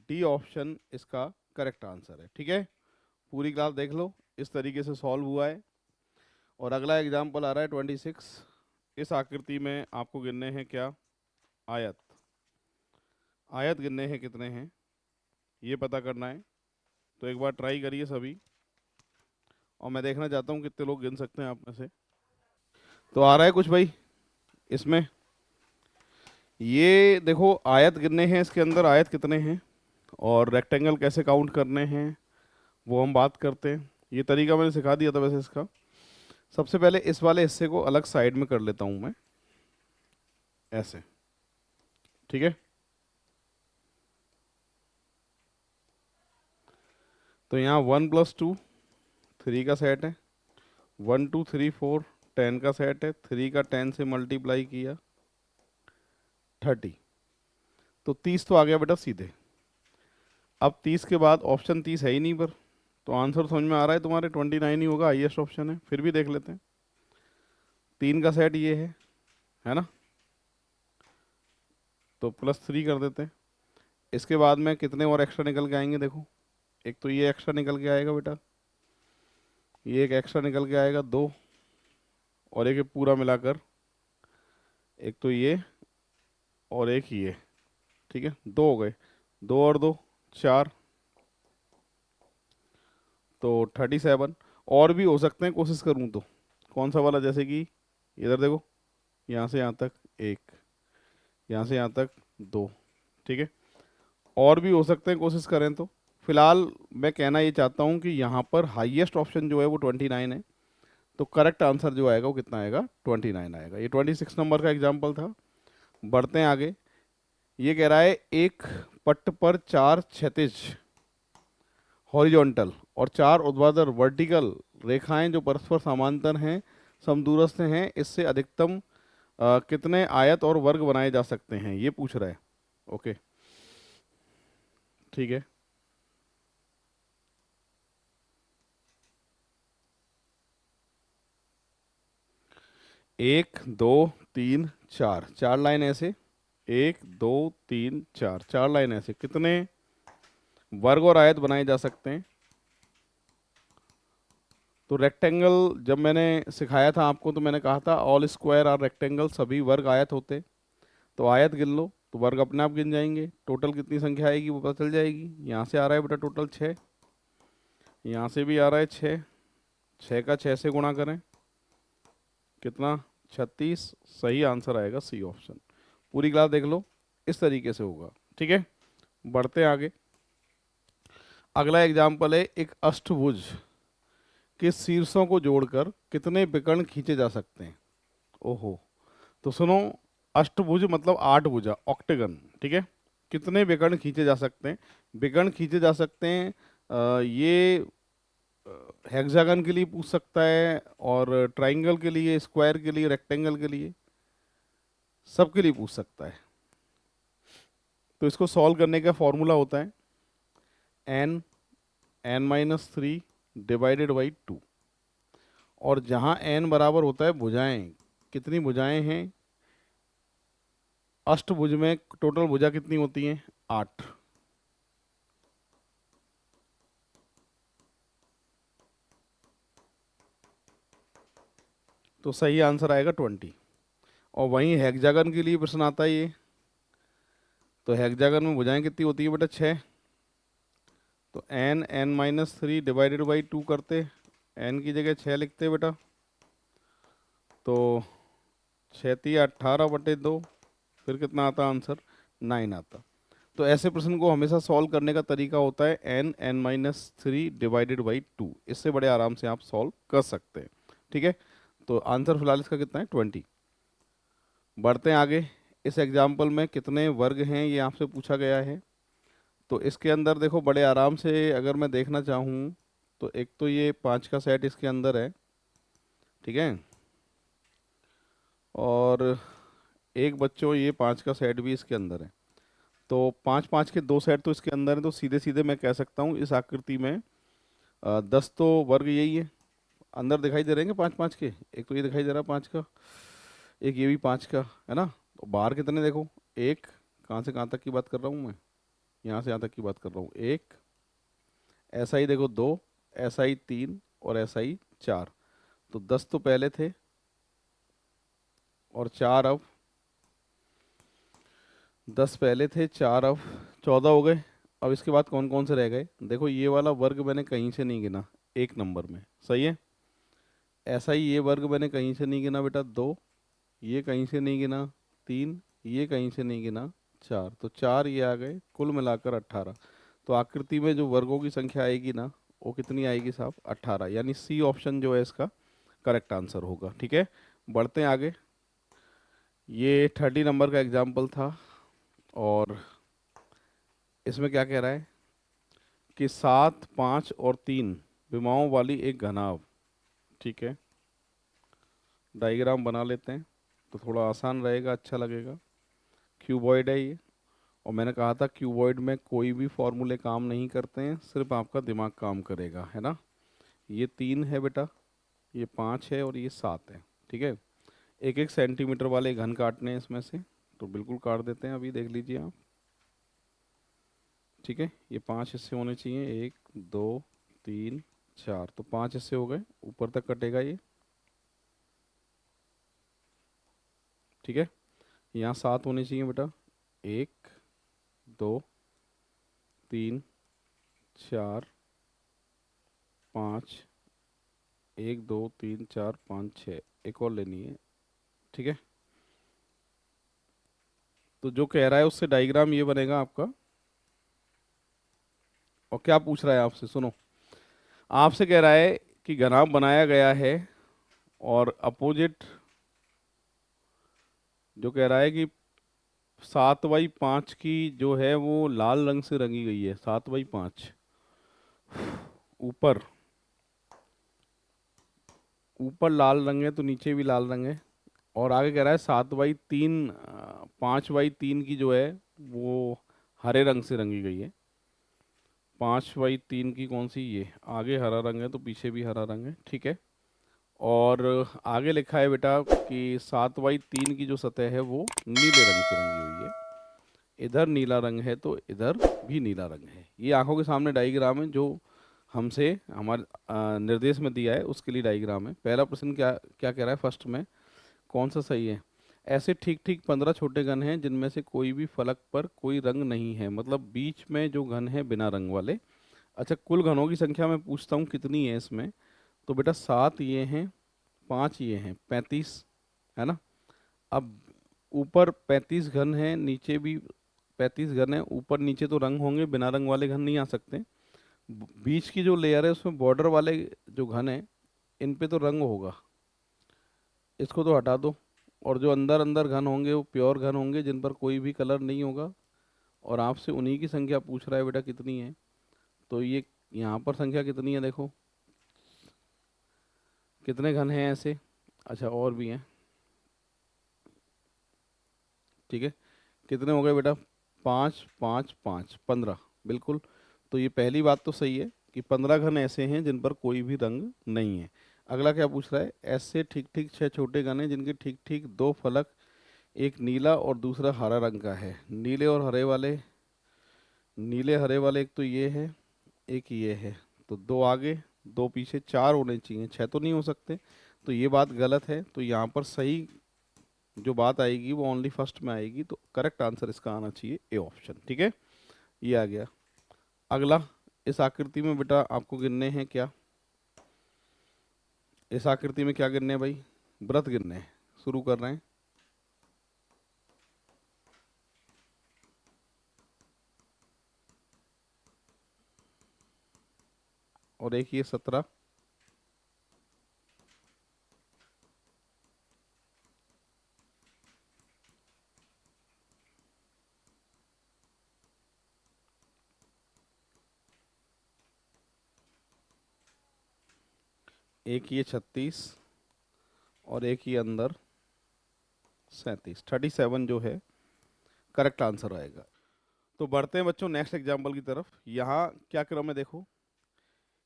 [SPEAKER 1] डी ऑप्शन इसका करेक्ट आंसर है, ठीक है। पूरी क्लास देख लो, इस तरीके से सॉल्व हुआ है। और अगला एग्जाम्पल आ रहा है 26। इस आकृति में आपको गिनने हैं क्या, आयत। आयत गिनने हैं कितने हैं ये पता करना है। तो एक बार ट्राई करिए सभी, और मैं देखना चाहता हूँ कितने लोग गिन सकते हैं आप में से। तो आ रहा है कुछ भाई इसमें? ये देखो आयत गिनने हैं, इसके अंदर आयत कितने हैं और रेक्टेंगल कैसे काउंट करने हैं वो हम बात करते हैं। ये तरीका मैंने सिखा दिया था वैसे इसका। सबसे पहले इस वाले हिस्से को अलग साइड में कर लेता हूँ मैं, ऐसे, ठीक है। तो यहाँ 1 + 2 3 का सेट है, 1 2 3 4 10 का सेट है, 3 का 10 से मल्टीप्लाई किया 30। तो 30 तो आ गया बेटा सीधे। अब 30 के बाद ऑप्शन 30 है ही नहीं पर, तो आंसर समझ में आ रहा है तुम्हारे 29 ही होगा, हाईएस्ट ऑप्शन है। फिर भी देख लेते हैं। 3 का सेट ये है ना, तो +3 कर देते हैं। इसके बाद में कितने और एक्स्ट्रा निकल के आएंगे, देखो एक तो ये एक्स्ट्रा निकल के आएगा बेटा, ये एक एक्स्ट्रा निकल के आएगा 2, और एक पूरा मिलाकर एक तो ये और एक ये, ठीक है। 2 हो गए, 2 और 2 4, तो 37। और भी हो सकते हैं कोशिश करूं तो। कौन सा वाला, जैसे कि इधर देखो, यहाँ से यहाँ तक 1, यहाँ से यहाँ तक 2, ठीक है। और भी हो सकते हैं कोशिश करें तो। फिलहाल मैं कहना ये चाहता हूँ कि यहाँ पर हाईएस्ट ऑप्शन जो है वो 29 है। तो करेक्ट आंसर जो आएगा वो कितना आएगा, 29 आएगा। ये 26 नंबर का एग्जाम्पल था। बढ़ते हैं आगे। ये कह रहा है एक पट्ट पर 4 क्षैतिज हॉरिजॉन्टल और 4 ऊर्ध्वाधर वर्टिकल रेखाएं जो परस्पर समांतर हैं, समदूरस्थ हैं, इससे अधिकतम कितने आयत और वर्ग बनाए जा सकते हैं, ये पूछ रहा है। ओके, ठीक है। एक, दो, तीन, चार, 4 लाइन ऐसे, एक, दो, तीन, चार, 4 लाइन ऐसे, कितने वर्ग और आयत बनाए जा सकते हैं? तो रेक्टेंगल जब मैंने सिखाया था आपको तो मैंने कहा था ऑल स्क्वायर आर रेक्टेंगल, सभी वर्ग आयत होते। तो आयत गिन लो तो वर्ग अपने आप गिन जाएंगे, टोटल कितनी संख्या आएगी वो पता चल जाएगी। यहाँ से आ रहा है बेटा टोटल 6, यहाँ से भी आ रहा है 6, 6 का 6 से गुणा करें कितना, 36। सही आंसर आएगा सी ऑप्शन। पूरी क्लास देख लो, इस तरीके से होगा। ठीक है, बढ़ते हैं आगे। अगला एग्जाम्पल है एक अष्टभुज के शीर्षों को जोड़कर कितने विकर्ण खींचे जा सकते हैं। ओहो, तो सुनो, अष्टभुज मतलब 8 भुजा, ऑक्टेगन। ठीक है, कितने विकर्ण खींचे जा सकते हैं? विकर्ण खींचे जा सकते हैं, ये हेक्सागन के लिए पूछ सकता है, और ट्राइंगल के लिए, स्क्वायर के लिए, रेक्टेंगल के लिए, सबके लिए पूछ सकता है। तो इसको सॉल्व करने का फॉर्मूला होता है n (n-3) डिवाइडेड बाई 2। और जहाँ n बराबर होता है भुजाएं, कितनी भुजाएं हैं अष्टभुज में, टोटल भुजा कितनी होती हैं, 8। तो सही आंसर आएगा 20। और वहीं हेक्सागन के लिए प्रश्न आता है ये, तो हेक्सागन में भुजाएं कितनी होती है बेटा, 6। तो n(n-3) डिवाइडेड बाई 2 करते, n की जगह 6 लिखते बेटा, तो 6×3 = 18/2, फिर कितना आता आंसर, 9 आता। तो ऐसे प्रश्न को हमेशा सॉल्व करने का तरीका होता है n(n-3) डिवाइडेड बाई 2। इससे बड़े आराम से आप सॉल्व कर सकते हैं। ठीक है, तो आंसर फिलहाल इसका कितना है, 20। बढ़ते हैं आगे। इस एग्जाम्पल में कितने वर्ग हैं ये आपसे पूछा गया है। तो इसके अंदर देखो बड़े आराम से अगर मैं देखना चाहूँ तो एक तो ये 5 का सेट इसके अंदर है, ठीक है, और एक बच्चों ये 5 का सेट भी इसके अंदर है। तो 5 5 के 2 सेट तो इसके अंदर है, तो सीधे सीधे मैं कह सकता हूँ इस आकृति में 10 तो वर्ग यही है, अंदर दिखाई दे रहे हैं 5 5 के। एक तो ये दिखाई दे रहा है 5 का, एक ये भी 5 का है ना। तो बाहर कितने देखो, एक, कहाँ से कहाँ तक की बात कर रहा हूँ मैं, यहाँ से यहाँ तक की बात कर रहा हूँ, एक, ऐसा ही देखो 2, ऐसा ही 3 और ऐसा ही 4। तो 10 तो पहले थे और 4 अब, 10 पहले थे, 4 अब, 14 हो गए। अब इसके बाद कौन कौन से रह गए, देखो ये वाला वर्ग मैंने कहीं से नहीं गिना एक नंबर में, सही है। ऐसा ही ये वर्ग मैंने कहीं से नहीं गिना बेटा 2, ये कहीं से नहीं गिना 3, ये कहीं से नहीं गिना 4, तो 4 ये आ गए, कुल मिलाकर 18। तो आकृति में जो वर्गों की संख्या आएगी ना वो कितनी आएगी साहब, 18। यानी सी ऑप्शन जो है इसका करेक्ट आंसर होगा। ठीक है, बढ़ते हैं आगे। ये 30 नंबर का एग्जाम्पल था, और इसमें क्या कह रहा है कि 7, 5 और 3 विमाओं वाली एक घनाभ, ठीक है, डायग्राम बना लेते हैं तो थोड़ा आसान रहेगा, अच्छा लगेगा। क्यूबॉइड है ये, और मैंने कहा था क्यूबॉइड में कोई भी फॉर्मूले काम नहीं करते हैं, सिर्फ आपका दिमाग काम करेगा, है ना। ये 3 है बेटा, ये 5 है और ये 7 है। ठीक है, एक एक सेंटीमीटर वाले घन काटने हैं इसमें से, तो बिल्कुल काट देते हैं, अभी देख लीजिए आप। ठीक है, ये 5 हिस्से होने चाहिए, 1 2 3 4, तो 5 हिस्से हो गए, ऊपर तक कटेगा ये। ठीक है, यहाँ 7 होने चाहिए बेटा, 1 2 3 4 5, 1 2 3 4 5 6, एक और लेनी है। ठीक है, तो जो कह रहा है उससे डायग्राम ये बनेगा आपका। और क्या पूछ रहा है आपसे, सुनो, आपसे कह रहा है कि घनाभ बनाया गया है, और अपोजिट जो कह रहा है कि 7/5 की जो है वो लाल रंग से रंगी गई है, 7/5। ऊपर ऊपर लाल रंग है तो नीचे भी लाल रंग है। और आगे कह रहा है 7/3, 5/3 की जो है वो हरे रंग से रंगी गई है। 5/3 की कौन सी, ये आगे हरा रंग है तो पीछे भी हरा रंग है, ठीक है। और आगे लिखा है बेटा कि 7/3 की जो सतह है वो नीले रंग से रंगी हुई है। इधर नीला रंग है तो इधर भी नीला रंग है। ये आंखों के सामने डायग्राम है जो हमसे हमारे निर्देश में दिया है, उसके लिए डायग्राम है। पहला प्रश्न क्या क्या कह रहा है फर्स्ट में, कौन सा सही है। ऐसे ठीक ठीक 15 छोटे घन हैं जिनमें से कोई भी फलक पर कोई रंग नहीं है, मतलब बीच में जो घन है बिना रंग वाले। अच्छा, कुल घनों की संख्या मैं पूछता हूँ कितनी है इसमें। तो बेटा 7 ये हैं, 5 ये हैं, 35 है ना। अब ऊपर 35 घन है, नीचे भी 35 घन है, ऊपर नीचे तो रंग होंगे, बिना रंग वाले घन नहीं आ सकते। बीच की जो लेयर है उसमें बॉर्डर वाले जो घन है इन पे तो रंग होगा, इसको तो हटा दो। और जो अंदर अंदर घन होंगे वो प्योर घन होंगे जिन पर कोई भी कलर नहीं होगा। और आपसे उन्हीं की संख्या पूछ रहा है बेटा कितनी है। तो ये यहाँ पर संख्या कितनी है देखो, कितने घन हैं ऐसे। अच्छा और भी हैं, ठीक है। कितने हो गए बेटा, 5 5 5 15, बिल्कुल। तो ये पहली बात तो सही है कि 15 घन ऐसे हैं जिन पर कोई भी रंग नहीं है। अगला क्या पूछ रहा है, ऐसे ठीक ठीक 6 छोटे घन हैं जिनके ठीक ठीक दो फलक, एक नीला और दूसरा हरा रंग का है। नीले और हरे वाले, नीले हरे वाले एक तो ये है, एक ये है। तो दो आगे दो पीछे, चार होने चाहिए, छह तो नहीं हो सकते। तो ये बात गलत है। तो यहाँ पर सही जो बात आएगी वो ओनली फर्स्ट में आएगी। तो करेक्ट आंसर इसका आना चाहिए ए ऑप्शन, ठीक है। ये आ गया। अगला, इस आकृति में बेटा आपको गिनने हैं क्या, इस आकृति में क्या गिनने हैं भाई, व्रत गिनने हैं। शुरू कर रहे हैं। और एक ये 17, एक ये 36 और एक ये अंदर 37, 37 जो है करेक्ट आंसर आएगा। तो बढ़ते हैं बच्चों नेक्स्ट एग्जाम्पल की तरफ। यहाँ क्या क्रम है देखो,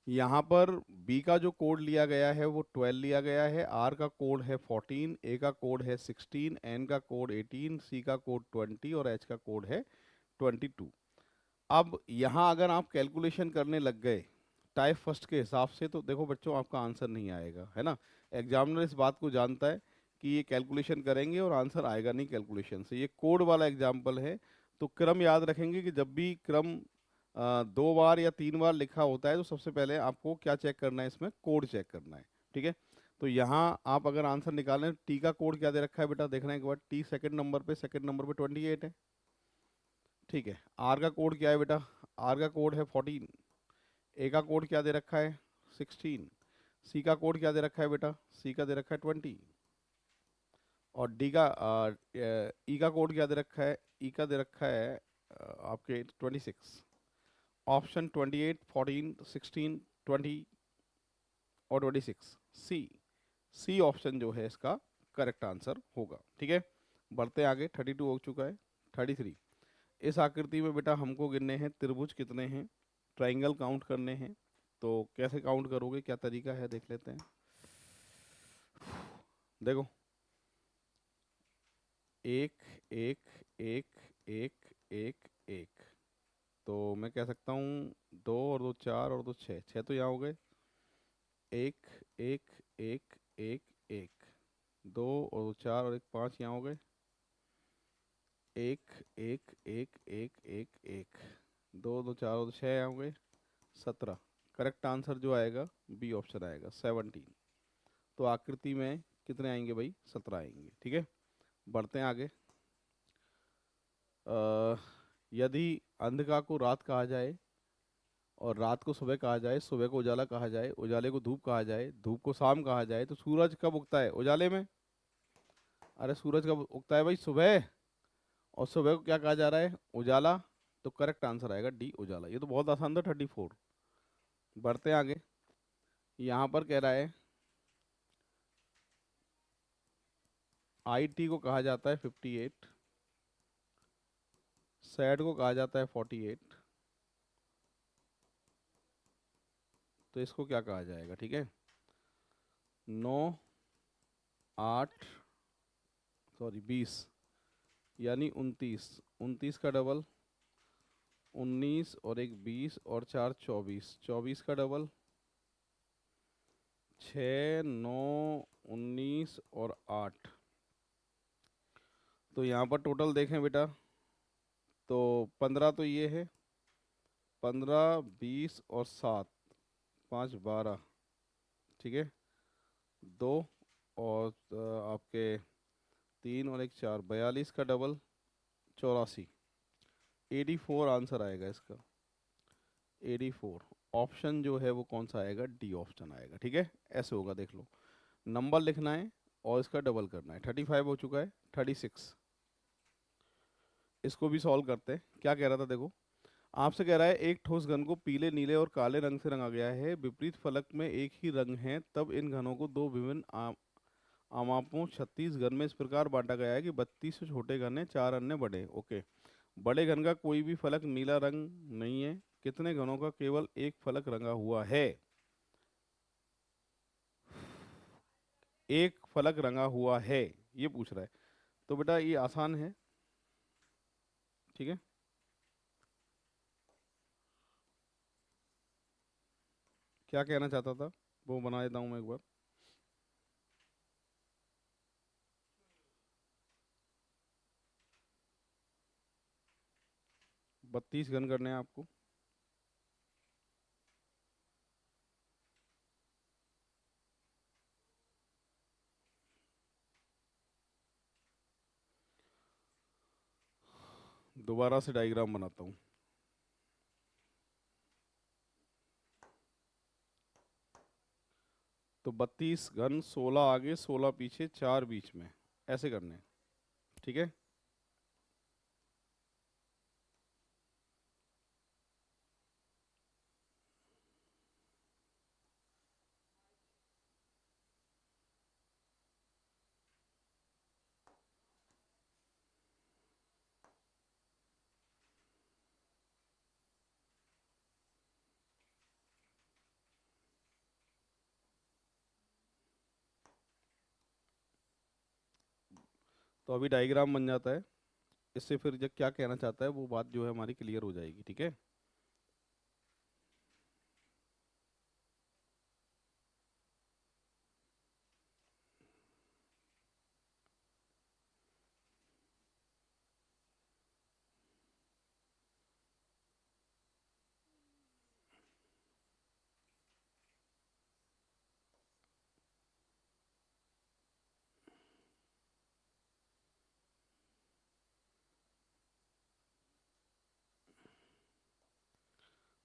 [SPEAKER 1] यहाँ पर बी का जो कोड लिया गया है वो 12 लिया गया है, आर का कोड है 14, ए का कोड है 16, एन का कोड 18, सी का कोड 20 और एच का कोड है 22। अब यहाँ अगर आप कैलकुलेशन करने लग गए टाइप फर्स्ट के हिसाब से तो देखो बच्चों आपका आंसर नहीं आएगा, है ना। एग्जामिनर इस बात को जानता है कि ये कैलकुलेशन करेंगे और आंसर आएगा नहीं कैलकुलेशन से। ये कोड वाला एग्जाम्पल है। तो क्रम याद रखेंगे कि जब भी क्रम 2 बार या 3 बार लिखा होता है तो सबसे पहले आपको क्या चेक करना है, इसमें कोड चेक करना है, ठीक है। तो यहाँ आप अगर आंसर निकालें, टी का कोड क्या दे रखा है बेटा, देखना एक बार। टी सेकंड नंबर पे 28 है, ठीक है। आर का कोड क्या है बेटा, आर का कोड है 14, ए का कोड क्या दे रखा है 16, सी का कोड क्या दे रखा है बेटा, सी का दे रखा है 20, और डी का ई का कोड क्या दे रखा है, ई का दे रखा है आपके 26। ऑप्शन 28, 14, 16, 20 और 26, सी, सी ऑप्शन जो है इसका करेक्ट आंसर होगा, ठीक है। बढ़ते आगे, 32 हो चुका है। 33, इस आकृति में बेटा हमको गिनने हैं त्रिभुज कितने हैं, ट्राइंगल काउंट करने हैं। तो कैसे काउंट करोगे, क्या तरीका है देख लेते हैं। देखो, एक एक एक एक एक एक, तो मैं कह सकता हूँ दो और दो चार और दो छः, छः तो यहाँ हो गए। एक एक एक एक एक, दो और दो चार और एक पाँच यहाँ हो गए। एक एक एक एक एक एक, दो दो चार और दो छः यहाँ हो गए। 17, करेक्ट आंसर जो आएगा बी ऑप्शन आएगा 17। तो आकृति में कितने आएंगे भाई, 17 आएंगे, ठीक है। बढ़ते हैं आगे। अ, यदि अंधकार को रात कहा जाए और रात को सुबह कहा जाए, सुबह को उजाला कहा जाए, उजाले को धूप कहा जाए, धूप को शाम कहा जाए, तो सूरज कब उगता है, उजाले में। अरे सूरज कब उगता है भाई, सुबह। और सुबह को क्या कहा जा रहा है? उजाला। तो करेक्ट आंसर आएगा डी उजाला। ये तो बहुत आसान था 34। बढ़ते हैं आगे। यहाँ पर कह रहा है आईटी को कहा जाता है 58, सैड को कहा जाता है 48। तो इसको क्या कहा जाएगा? ठीक है, 9 8 सॉरी 20 यानी 29। 29 का डबल 19 और एक 20 और 4 24। 24 का डबल 6 9 19 और 8। तो यहाँ पर टोटल देखें बेटा तो 15 तो ये है, 15 20 और 7 5 12। ठीक है, दो और आपके 3 और एक 4 42 का डबल 84। 84 आंसर आएगा इसका। 84 ऑप्शन जो है वो कौन सा आएगा? डी ऑप्शन आएगा। ठीक है, ऐसे होगा, देख लो। नंबर लिखना है और इसका डबल करना है। 35 हो चुका है, 36। इसको भी सॉल्व करते हैं। क्या कह रहा था देखो, आपसे कह रहा है एक ठोस घन को पीले नीले और काले रंग से रंगा गया है, विपरीत फलक में एक ही रंग है, तब इन घनों को दो विभिन्न आमापों 36 घन में इस प्रकार बांटा गया है कि 32 से छोटे घन है, 4 अन्य बड़े। ओके, बड़े घन का कोई भी फलक नीला रंग नहीं है, कितने घनों का केवल एक फलक रंगा हुआ है? एक फलक रंगा हुआ है, ये पूछ रहा है। तो बेटा ये आसान है। ठीक है, क्या कहना चाहता था वो बना देता हूँ मैं एक बार। 32 घन करने हैं आपको। दोबारा से डायग्राम बनाता हूँ। तो 32 घन, 16 आगे 16 पीछे 4 बीच में, ऐसे करने हैं। ठीक है, तो अभी डायग्राम बन जाता है। इससे फिर जब क्या कहना चाहता है वो बात जो है हमारी क्लियर हो जाएगी। ठीक है,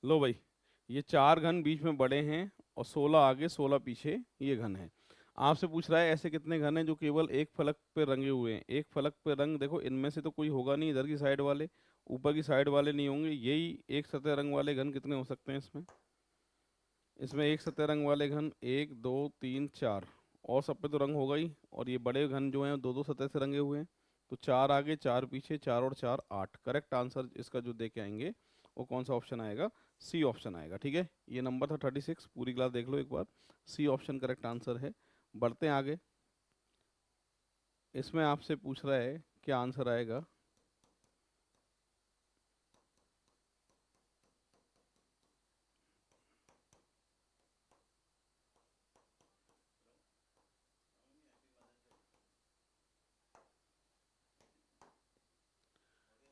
[SPEAKER 1] लो भाई, ये 4 घन बीच में बड़े हैं और 16 आगे 16 पीछे ये घन है। आपसे पूछ रहा है ऐसे कितने घन हैं जो केवल एक फलक पे रंगे हुए हैं। एक फलक पे रंग देखो, इनमें से तो कोई होगा नहीं, इधर की साइड वाले ऊपर की साइड वाले नहीं होंगे, यही एक सतह रंग वाले घन कितने हो सकते हैं इसमें? इसमें एक सतह रंग वाले घन 1 2 3 4, और सब पे तो रंग होगा ही। और ये बड़े घन जो हैं दो दो सतह से रंगे हुए हैं। तो 4 आगे 4 पीछे, 4 और 4 8। करेक्ट आंसर इसका जो दे के आएंगे वो कौन सा ऑप्शन आएगा? सी ऑप्शन आएगा। ठीक है, ये नंबर था 36। पूरी क्लास देख लो एक बार। सी ऑप्शन करेक्ट आंसर है। बढ़ते हैं आगे। इसमें आपसे पूछ रहा है क्या आंसर आएगा।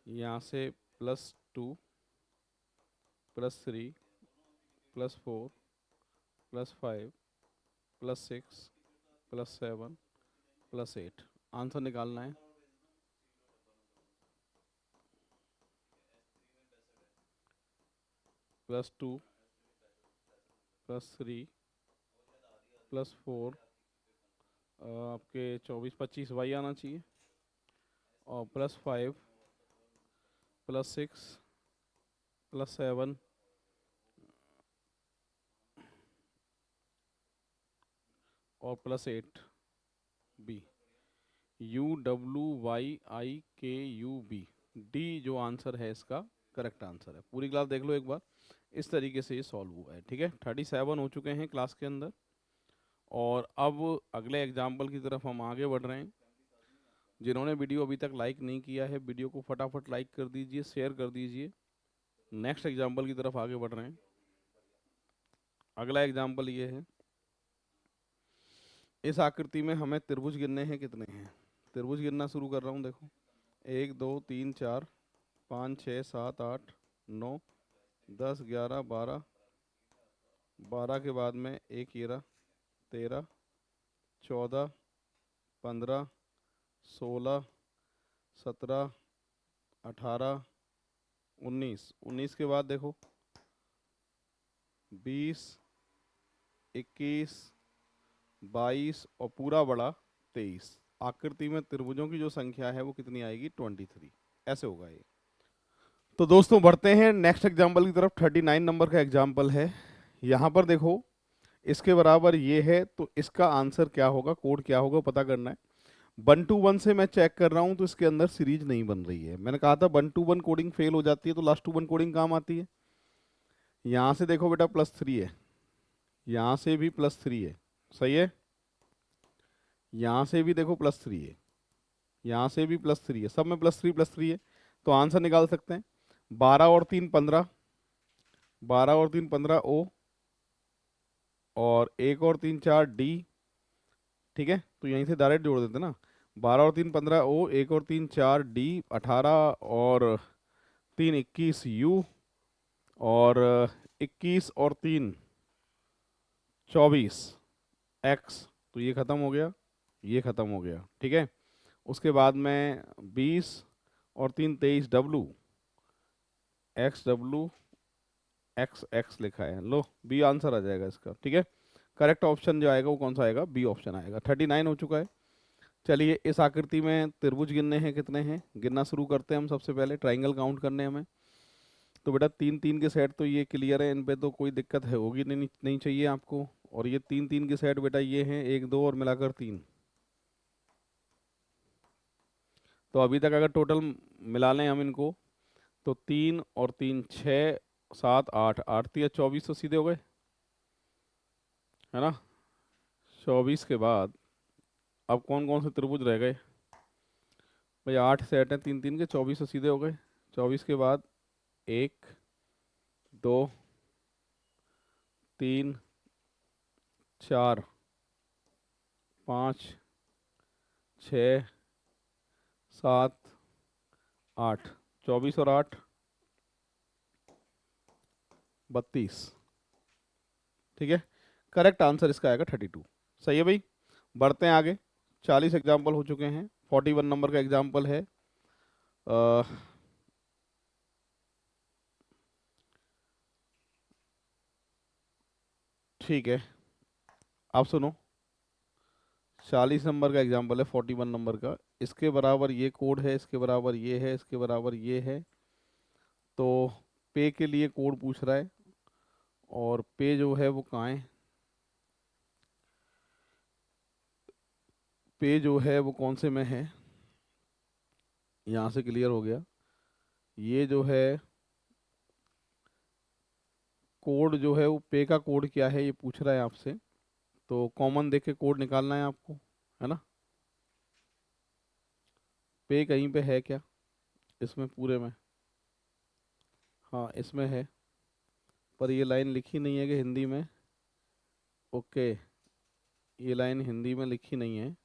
[SPEAKER 1] यहाँ से +2 +3 +4 +5 +6 +7 +8 आंसर निकालना है। +2 +3 +4 आपके 24 25 वाई आना चाहिए, और +5 +6 +7 और +8 बी, UWYIKUB, डी जो आंसर है इसका करेक्ट आंसर है। पूरी क्लास देख लो एक बार, इस तरीके से ये सॉल्व हुआ है। ठीक है, 37 हो चुके हैं क्लास के अंदर, और अब अगले एग्जाम्पल की तरफ हम आगे बढ़ रहे हैं। जिन्होंने वीडियो अभी तक लाइक नहीं किया है, वीडियो को फटाफट लाइक कर दीजिए, शेयर कर दीजिए। नेक्स्ट एग्जाम्पल की तरफ आगे बढ़ रहे हैं। अगला एग्जाम्पल ये है, इस आकृति में हमें त्रिभुज गिनने हैं, कितने हैं। त्रिभुज गिनना शुरू कर रहा हूँ, देखो 1 2 3 4 5 6 7 8 9 10 11 12, 12 के बाद में एक ये रहा, 13 14 15 16 17 18 19, 19 के बाद देखो 20 21 22 और पूरा बड़ा 23। आकृति में त्रिभुजों की जो संख्या है वो कितनी आएगी, 23। ऐसे होगा ये। तो दोस्तों बढ़ते हैं नेक्स्ट एग्जाम्पल की तरफ। 39 नंबर का एग्जाम्पल है। यहाँ पर देखो इसके बराबर ये है, तो इसका आंसर क्या होगा, कोड क्या होगा पता करना है। 1 to 1 से मैं चेक कर रहा हूँ तो इसके अंदर सीरीज नहीं बन रही है। मैंने कहा था 1 to 1 कोडिंग फेल हो जाती है तो लास्ट टू 1 कोडिंग काम आती है। यहाँ से देखो बेटा +3 है, यहाँ से भी +3 है, सही है। यहाँ से भी देखो +3 है, यहाँ से भी +3 है, सब में +3 है। तो आंसर निकाल सकते हैं। 12 और 3 15, 12 और 3 15 O, और 1 और 3 4 D। ठीक है, तो यहीं से डायरेक्ट जोड़ देते ना। 12 और 3 15 O, 1 और 3 4 D, 18 और 3 21 U, और 21 और 3 24 X। तो ये खत्म हो गया, ये खत्म हो गया। ठीक है, उसके बाद में 20 और 3 23 W, XW XX लिखा है। लो बी आंसर आ जाएगा इसका। ठीक है, करेक्ट ऑप्शन जो आएगा वो कौन सा आएगा, बी ऑप्शन आएगा। 39 हो चुका है। चलिए इस आकृति में त्रिभुज गिनने हैं, कितने हैं गिनना शुरू करते हैं हम। सबसे पहले ट्राइंगल काउंट करने हैं हमें। तो बेटा 3 3 के सेट तो ये क्लियर है, इन पे तो कोई दिक्कत है होगी नहीं चाहिए आपको। और ये 3 3 के सेट बेटा ये हैं 1 2 और मिलाकर 3। तो अभी तक अगर टोटल मिला लें हम इनको तो 3 और 3 6 7 8, 8 3 24 तो सीधे हो गए, है ना। 24 के बाद अब कौन कौन से त्रिभुज रह गए भाई, 8 सेट हैं 3 3 के, 24 तो सीधे हो गए। 24 के बाद 1 2 3 4 5 6 7 8, 24 और 8 32। ठीक है, करेक्ट आंसर इसका आएगा 32। सही है भाई, बढ़ते हैं आगे। 40 एग्जाम्पल हो चुके हैं। 41 नंबर का एग्जाम्पल है। ठीक है, आप सुनो। 40 नंबर का एग्जाम्पल है, 41 नंबर का। इसके बराबर ये कोड है, इसके बराबर ये है, इसके बराबर ये है। तो पे के लिए कोड पूछ रहा है, और पे जो है वो कहाँ है, पे जो है वो कौन से में है। यहाँ से क्लियर हो गया। ये जो है कोड जो है वो पे का कोड क्या है ये पूछ रहा है आपसे। तो कॉमन देख के कोड निकालना है आपको, है ना। पे कहीं पे है क्या इसमें पूरे में, हाँ इसमें है, पर ये लाइन लिखी नहीं है कि हिंदी में। ओके, ये लाइन हिंदी में लिखी नहीं है।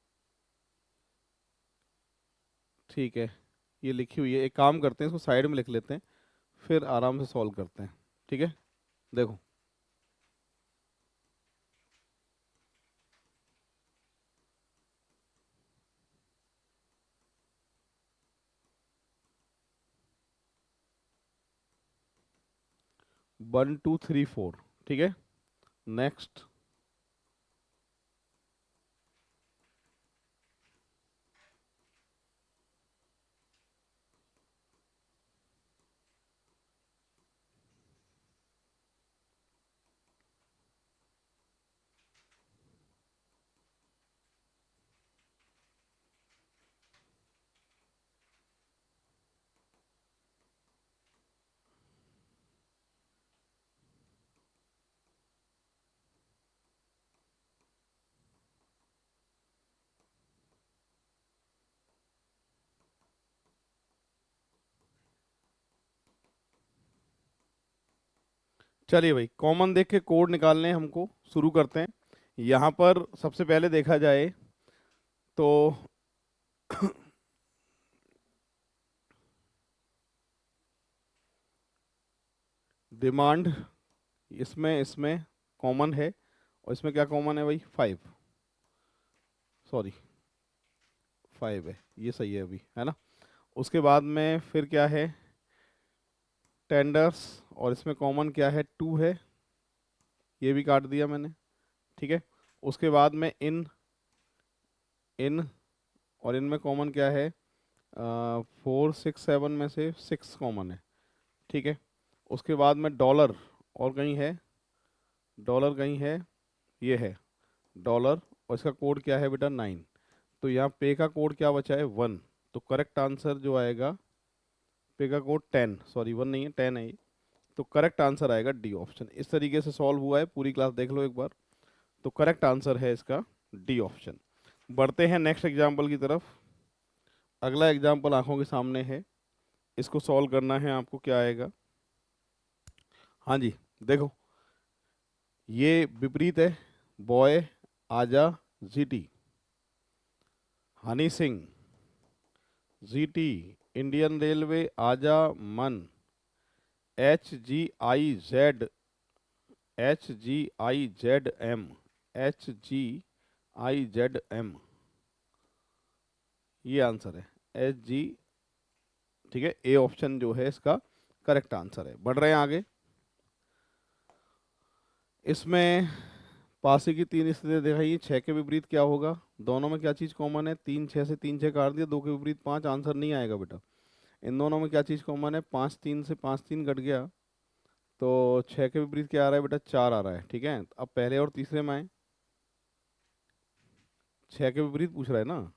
[SPEAKER 1] ठीक है, ये लिखी हुई है। एक काम करते हैं, इसको साइड में लिख लेते हैं, फिर आराम से सॉल्व करते हैं। ठीक है, देखो 1 2 3 4। ठीक है, नेक्स्ट। चलिए भाई, कॉमन देख के कोड निकालने हैं हमको, शुरू करते हैं। यहाँ पर सबसे पहले देखा जाए तो डिमांड, इसमें इसमें कॉमन है, और इसमें क्या कॉमन है भाई, 5, सॉरी 5 है, ये सही है अभी, है ना। उसके बाद में फिर क्या है, टेंडर्स, और इसमें कॉमन क्या है, 2 है, ये भी काट दिया मैंने, ठीक है। उसके बाद में इन, इन और इनमें कॉमन क्या है, 4 6 7 में से 6 कॉमन है, ठीक है। उसके बाद में डॉलर, और कहीं है, डॉलर कहीं है, ये है डॉलर, और इसका कोड क्या है बेटा, 9। तो यहाँ पे का कोड क्या बचा है, 1। तो करेक्ट आंसर जो आएगा, पे का कोड 10, सॉरी 1 नहीं है, 10 है ये। तो करेक्ट आंसर आएगा डी ऑप्शन। इस तरीके से सॉल्व हुआ है, पूरी क्लास देख लो एक बार। तो करेक्ट आंसर है इसका डी ऑप्शन। बढ़ते हैं नेक्स्ट एग्जाम्पल की तरफ। अगला एग्जाम्पल आंखों के सामने है, इसको सॉल्व करना है आपको। क्या आएगा, हाँ जी देखो, ये विपरीत है, बॉय आजा GT, Honey Singh GT, Indian railway आजा मन, HGIZ, HGIZM, HGIZM, ये आंसर है HG, ठीक है। ए ऑप्शन जो है इसका करेक्ट आंसर है। बढ़ रहे हैं आगे। इसमें पासी की 3 स्थितियां दिखाई, 6 के विपरीत क्या होगा, दोनों में क्या चीज़ कॉमन है, 3 6 से 3 6 काट दिया, 2 के विपरीत 5, आंसर नहीं आएगा बेटा। इन दोनों में क्या चीज़ कॉमन है, 5 3 से 5 3 कट गया, तो 6 के विपरीत क्या आ रहा है बेटा, 4 आ रहा है, ठीक है। अब पहले और तीसरे में आए, 6 के विपरीत पूछ रहा है ना,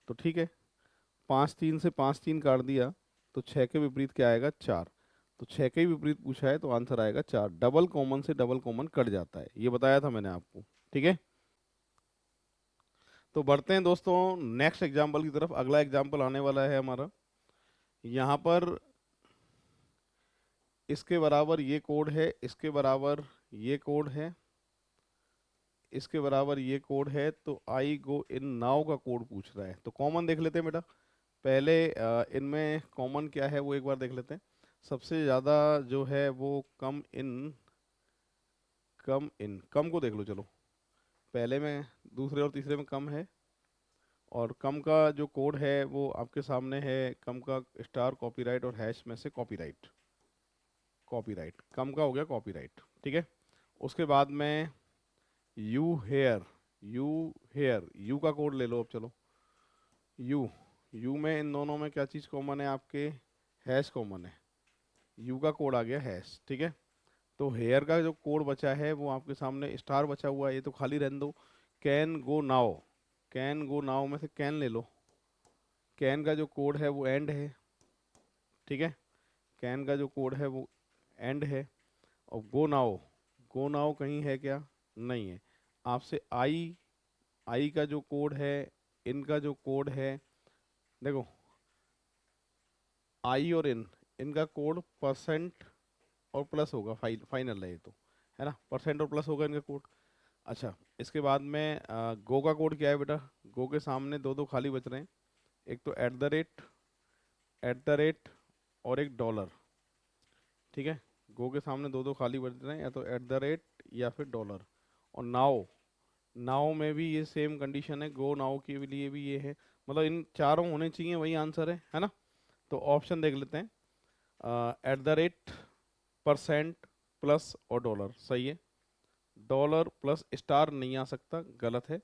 [SPEAKER 1] तो ठीक है, 5 3 से 5 3 काट दिया, तो 6 के विपरीत क्या आएगा, 4। तो 6 के ही विपरीत पूछा है, तो आंसर आएगा 4। डबल कॉमन से डबल कॉमन कट जाता है, ये बताया था मैंने आपको, ठीक है। तो बढ़ते हैं दोस्तों नेक्स्ट एग्जाम्पल की तरफ। अगला एग्जाम्पल आने वाला है हमारा, यहाँ पर इसके बराबर ये कोड है, इसके बराबर ये कोड है, इसके बराबर ये कोड है, तो आई गो इन नाउ का कोड पूछ रहा है। तो कॉमन देख लेते हैं बेटा। पहले इनमें कॉमन क्या है वो एक बार देख लेते हैं। सबसे ज़्यादा जो है वो कम इन, कम इन, कम को देख लो चलो। पहले में, दूसरे और तीसरे में कम है, और कम का जो कोड है वो आपके सामने है, कम का स्टार कॉपीराइट और हैश में से कॉपीराइट, कॉपीराइट कम का हो गया कॉपीराइट, ठीक है। उसके बाद में U here, U here, U का कोड ले लो अब चलो। यू, यू में इन दोनों में क्या चीज़ कॉमन है आपके, हैश कॉमन है, यू का कोड आ गया हैश, ठीक है। तो हेयर का जो कोड बचा है वो आपके सामने स्टार बचा हुआ है, ये तो खाली रहने दो। Can go now, can go now में से कैन ले लो, कैन का जो कोड है वो एंड है, ठीक है। कैन का जो कोड है वो एंड है। और गो नाउ, गो नाउ कहीं है क्या, नहीं है। आपसे आई, आई का जो कोड है, इनका जो कोड है, देखो आई और इनका कोड परसेंट और प्लस होगा, फाइनल है ये तो, है ना, परसेंट और प्लस होगा इनका कोड। अच्छा, इसके बाद में गो का कोड क्या है बेटा, गो के सामने दो दो खाली बच रहे हैं, एक तो at the rate, at the rate, और एक डॉलर, ठीक है। गो के सामने दो दो खाली बच रहे हैं, या तो एट द रेट या फिर डॉलर। और नाउ, नाउ में भी ये सेम कंडीशन है, गो नाउ के लिए भी ये है, मतलब इन चारों होने चाहिए, वही आंसर है ना। तो ऑप्शन देख लेते हैं, at the rate, percent, plus और डॉलर, सही है। डॉलर प्लस स्टार नहीं आ सकता, गलत है।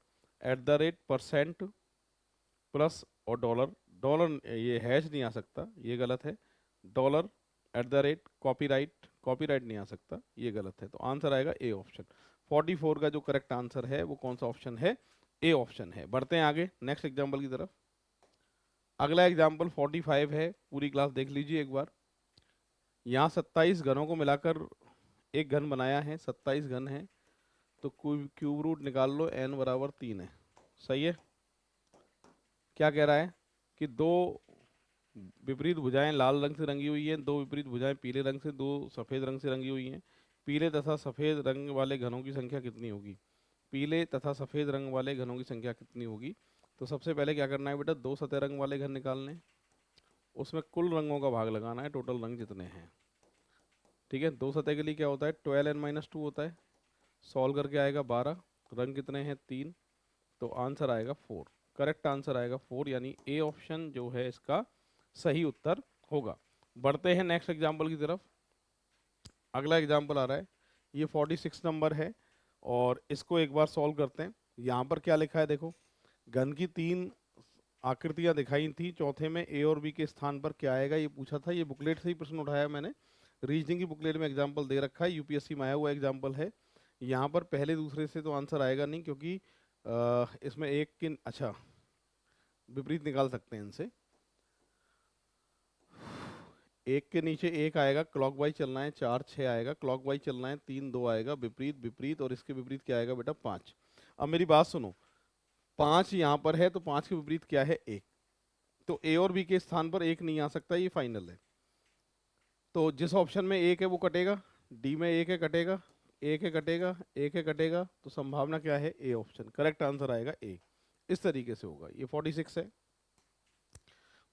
[SPEAKER 1] At the rate, percent, plus और डॉलर, डॉलर ये हैश नहीं आ सकता, ये गलत है। Dollar, at the rate, copyright, copyright नहीं आ सकता, ये गलत है। तो आंसर आएगा ए ऑप्शन। 44 का जो करेक्ट आंसर है वो कौन सा ऑप्शन है, ए ऑप्शन है। बढ़ते हैं आगे नेक्स्ट एग्जाम्पल की तरफ। अगला एग्जाम्पल 45 है, पूरी क्लास देख लीजिए एक बार। यहाँ 27 घनों को मिलाकर एक घन बनाया है, 27 घन है, तो क्यूब रूट निकाल लो, n बराबर 3 है, सही है। क्या कह रहा है कि दो विपरीत भुजाएं लाल रंग से रंगी हुई हैं, दो विपरीत भुजाएं पीले रंग से, दो सफ़ेद रंग से रंगी हुई हैं। पीले तथा सफ़ेद रंग वाले घनों की संख्या कितनी होगी? पीले तथा सफ़ेद रंग वाले घनों की संख्या कितनी होगी? तो सबसे पहले क्या करना है बेटा, दो सतह रंग वाले घन निकालने, उसमें कुल रंगों का भाग लगाना है, टोटल रंग जितने हैं। ठीक है, दो सतह के लिए क्या होता है, 12n-2 होता है, सॉल्व करके आएगा 12, रंग कितने हैं 3, तो आंसर आएगा 4। करेक्ट आंसर आएगा 4, यानी ए ऑप्शन जो है इसका सही उत्तर होगा। बढ़ते हैं नेक्स्ट एग्जाम्पल की तरफ। अगला एग्जाम्पल आ रहा है, ये 46 नंबर है और इसको एक बार सॉल्व करते हैं। यहाँ पर क्या लिखा है देखो, घन की 3 आकृतियां दिखाई थी, चौथे में ए और बी के स्थान पर क्या आएगा ये पूछा था। ये बुकलेट से ही प्रश्न उठाया मैंने, रीजनिंग की बुकलेट में एग्जाम्पल दे रखा है, यूपीएससी में आया हुआ एग्जाम्पल है। यहाँ पर पहले दूसरे से तो आंसर आएगा नहीं, क्योंकि इसमें एक के अच्छा विपरीत निकाल सकते हैं इनसे। एक के नीचे एक आएगा, क्लॉकवाइज चलना है, 4 6 आएगा, क्लॉकवाइज चलना है, 3 2 आएगा, विपरीत विपरीत, और इसके विपरीत क्या आएगा बेटा 5। अब मेरी बात सुनो, 5 यहाँ पर है तो 5 के विपरीत क्या है 1, तो ए और बी के स्थान पर 1 नहीं आ सकता, ये फाइनल है। तो जिस ऑप्शन में 1 है वो कटेगा, डी में 1 है कटेगा, 1 है कटेगा, 1 है कटेगा, तो संभावना क्या है ए ऑप्शन, करेक्ट आंसर आएगा ए। इस तरीके से होगा। ये 46 है।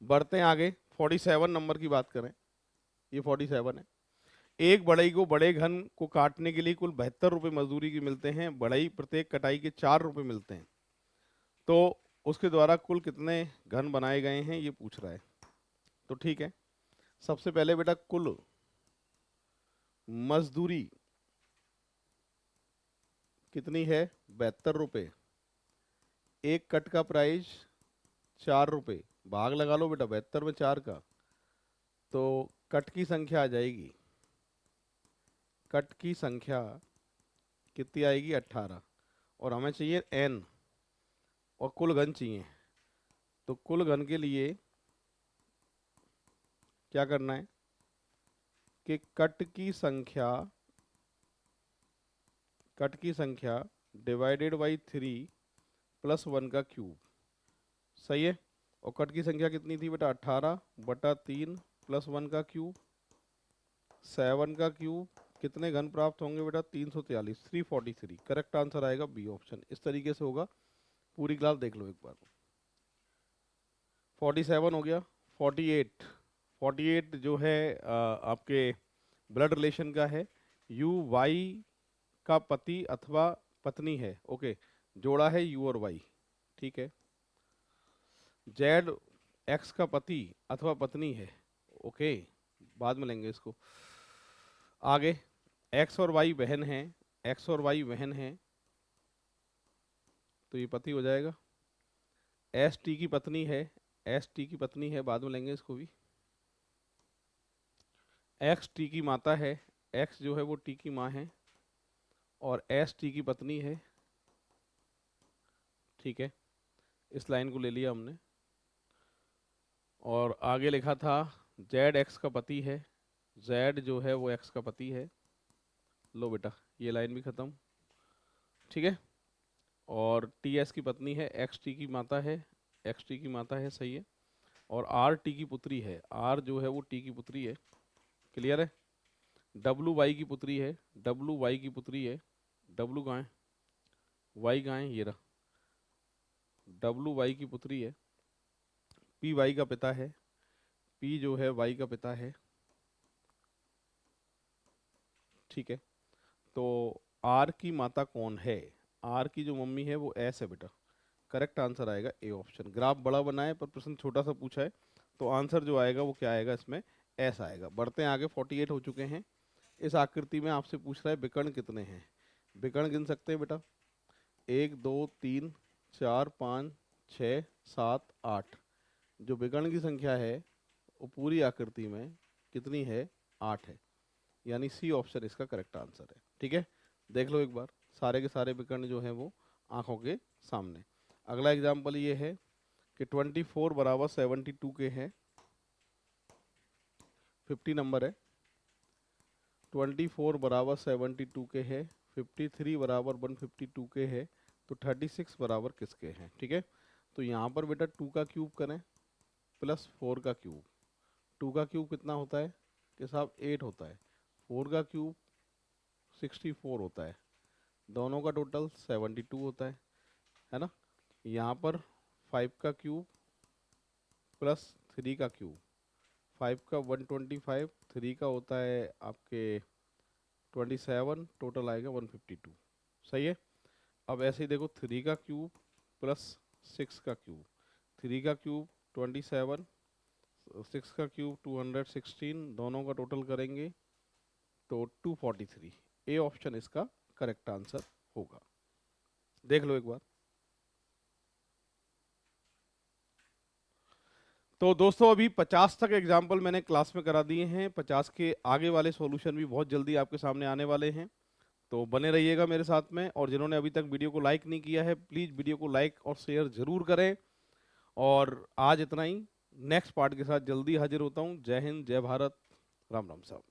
[SPEAKER 1] बढ़ते हैं आगे, 47 नंबर की बात करें, ये 47 है। एक बढ़ई को बड़े घन को काटने के लिए कुल 72 रुपये मजदूरी की मिलते हैं, बढ़ई प्रत्येक कटाई के 4 रुपये मिलते हैं, तो उसके द्वारा कुल कितने घन बनाए गए हैं ये पूछ रहा है। तो ठीक है, सबसे पहले बेटा कुल मजदूरी कितनी है 72 रुपये, एक कट का प्राइस 4 रुपये, भाग लगा लो बेटा 72 में 4 का, तो कट की संख्या आ जाएगी, कट की संख्या कितनी आएगी 18, और हमें चाहिए n और कुल घन चाहिए। तो कुल घन के लिए क्या करना है कि कट की संख्या डिवाइडेड बाई 3 प्लस 1 का क्यूब, सही है। और कट की संख्या कितनी थी बेटा 18/3 प्लस 1 का क्यूब, 7 का क्यूब, कितने घन प्राप्त होंगे बेटा 343, 343। करेक्ट आंसर आएगा बी ऑप्शन। इस तरीके से होगा। पूरी क्लास देख लो एक बार। 47 हो गया। 48 जो है आपके ब्लड रिलेशन का है, यू वाई का पति अथवा पत्नी है, ओके, जोड़ा है यू और वाई, ठीक है। जेड एक्स का पति अथवा पत्नी है, ओके, बाद में लेंगे इसको। आगे एक्स और वाई बहन है, एक्स और वाई बहन है, तो ये पति हो जाएगा। एस टी की पत्नी है, एस टी की पत्नी है, बाद में लेंगे इसको भी। एक्स टी की माता है, एक्स जो है वो टी की माँ है, और एस टी की पत्नी है, ठीक है। इस लाइन को ले लिया हमने। और आगे लिखा था जेड एक्स का पति है, जेड जो है वो एक्स का पति है, लो बेटा ये लाइन भी खत्म, ठीक है। और टी एस की पत्नी है, एक्स टी की माता है, एक्स टी की माता है, सही है। और आर टी की पुत्री है, आर जो है वो टी की पुत्री है, क्लियर है। डब्लू वाई की पुत्री है, डब्लू वाई की पुत्री है, डब्लू कहाँ है, वाई कहाँ है, ये रहा, डब्लू वाई की पुत्री है। पी वाई का पिता है, पी जो है वाई का पिता है, ठीक है। तो आर की माता कौन है, आर की जो मम्मी है वो एस है बेटा, करेक्ट आंसर आएगा ए ऑप्शन। ग्राफ बड़ा बनाए पर प्रश्न छोटा सा पूछा है, तो आंसर जो आएगा वो क्या आएगा इसमें, एस आएगा। बढ़ते हैं आगे, 48 हो चुके हैं। इस आकृति में आपसे पूछ रहा है विकर्ण कितने हैं, विकर्ण गिन सकते हैं बेटा, 1 2 3 4 5 6 7 8। जो विकर्ण की संख्या है वो पूरी आकृति में कितनी है, 8 है, यानी सी ऑप्शन इसका करेक्ट आंसर है, ठीक है। देख लो एक बार, सारे के सारे विकर्ण जो हैं वो आंखों के सामने। अगला एग्जाम्पल ये है कि 24 बराबर 72 के हैं, 50 नंबर है। 24 बराबर 72 के है, 53 बराबर 152 के है, तो 36 बराबर किसके हैं, ठीक है। तो यहाँ पर बेटा 2 का क्यूब करें प्लस 4 का क्यूब, 2 का क्यूब कितना होता है कि साहब 8 होता है, 4 का क्यूब 64 होता है, दोनों का टोटल 72 होता है ना। यहाँ पर 5 का क्यूब प्लस 3 का क्यूब, 5 का 125, 3 का होता है आपके 27, टोटल आएगा 152। सही है। अब ऐसे ही देखो 3 का क्यूब प्लस 6 का क्यूब, 3 का क्यूब 27, 6 का क्यूब 216, दोनों का टोटल करेंगे तो 243। ए ऑप्शन इसका करेक्ट आंसर होगा। देख लो एक बार। तो दोस्तों अभी 50 तक एग्जाम्पल मैंने क्लास में करा दिए हैं, 50 के आगे वाले सॉल्यूशन भी बहुत जल्दी आपके सामने आने वाले हैं, तो बने रहिएगा मेरे साथ में। और जिन्होंने अभी तक वीडियो को लाइक नहीं किया है, प्लीज़ वीडियो को लाइक और शेयर जरूर करें। और आज इतना ही, नेक्स्ट पार्ट के साथ जल्दी हाजिर होता हूँ। जय हिंद, जय भारत, राम राम साहब।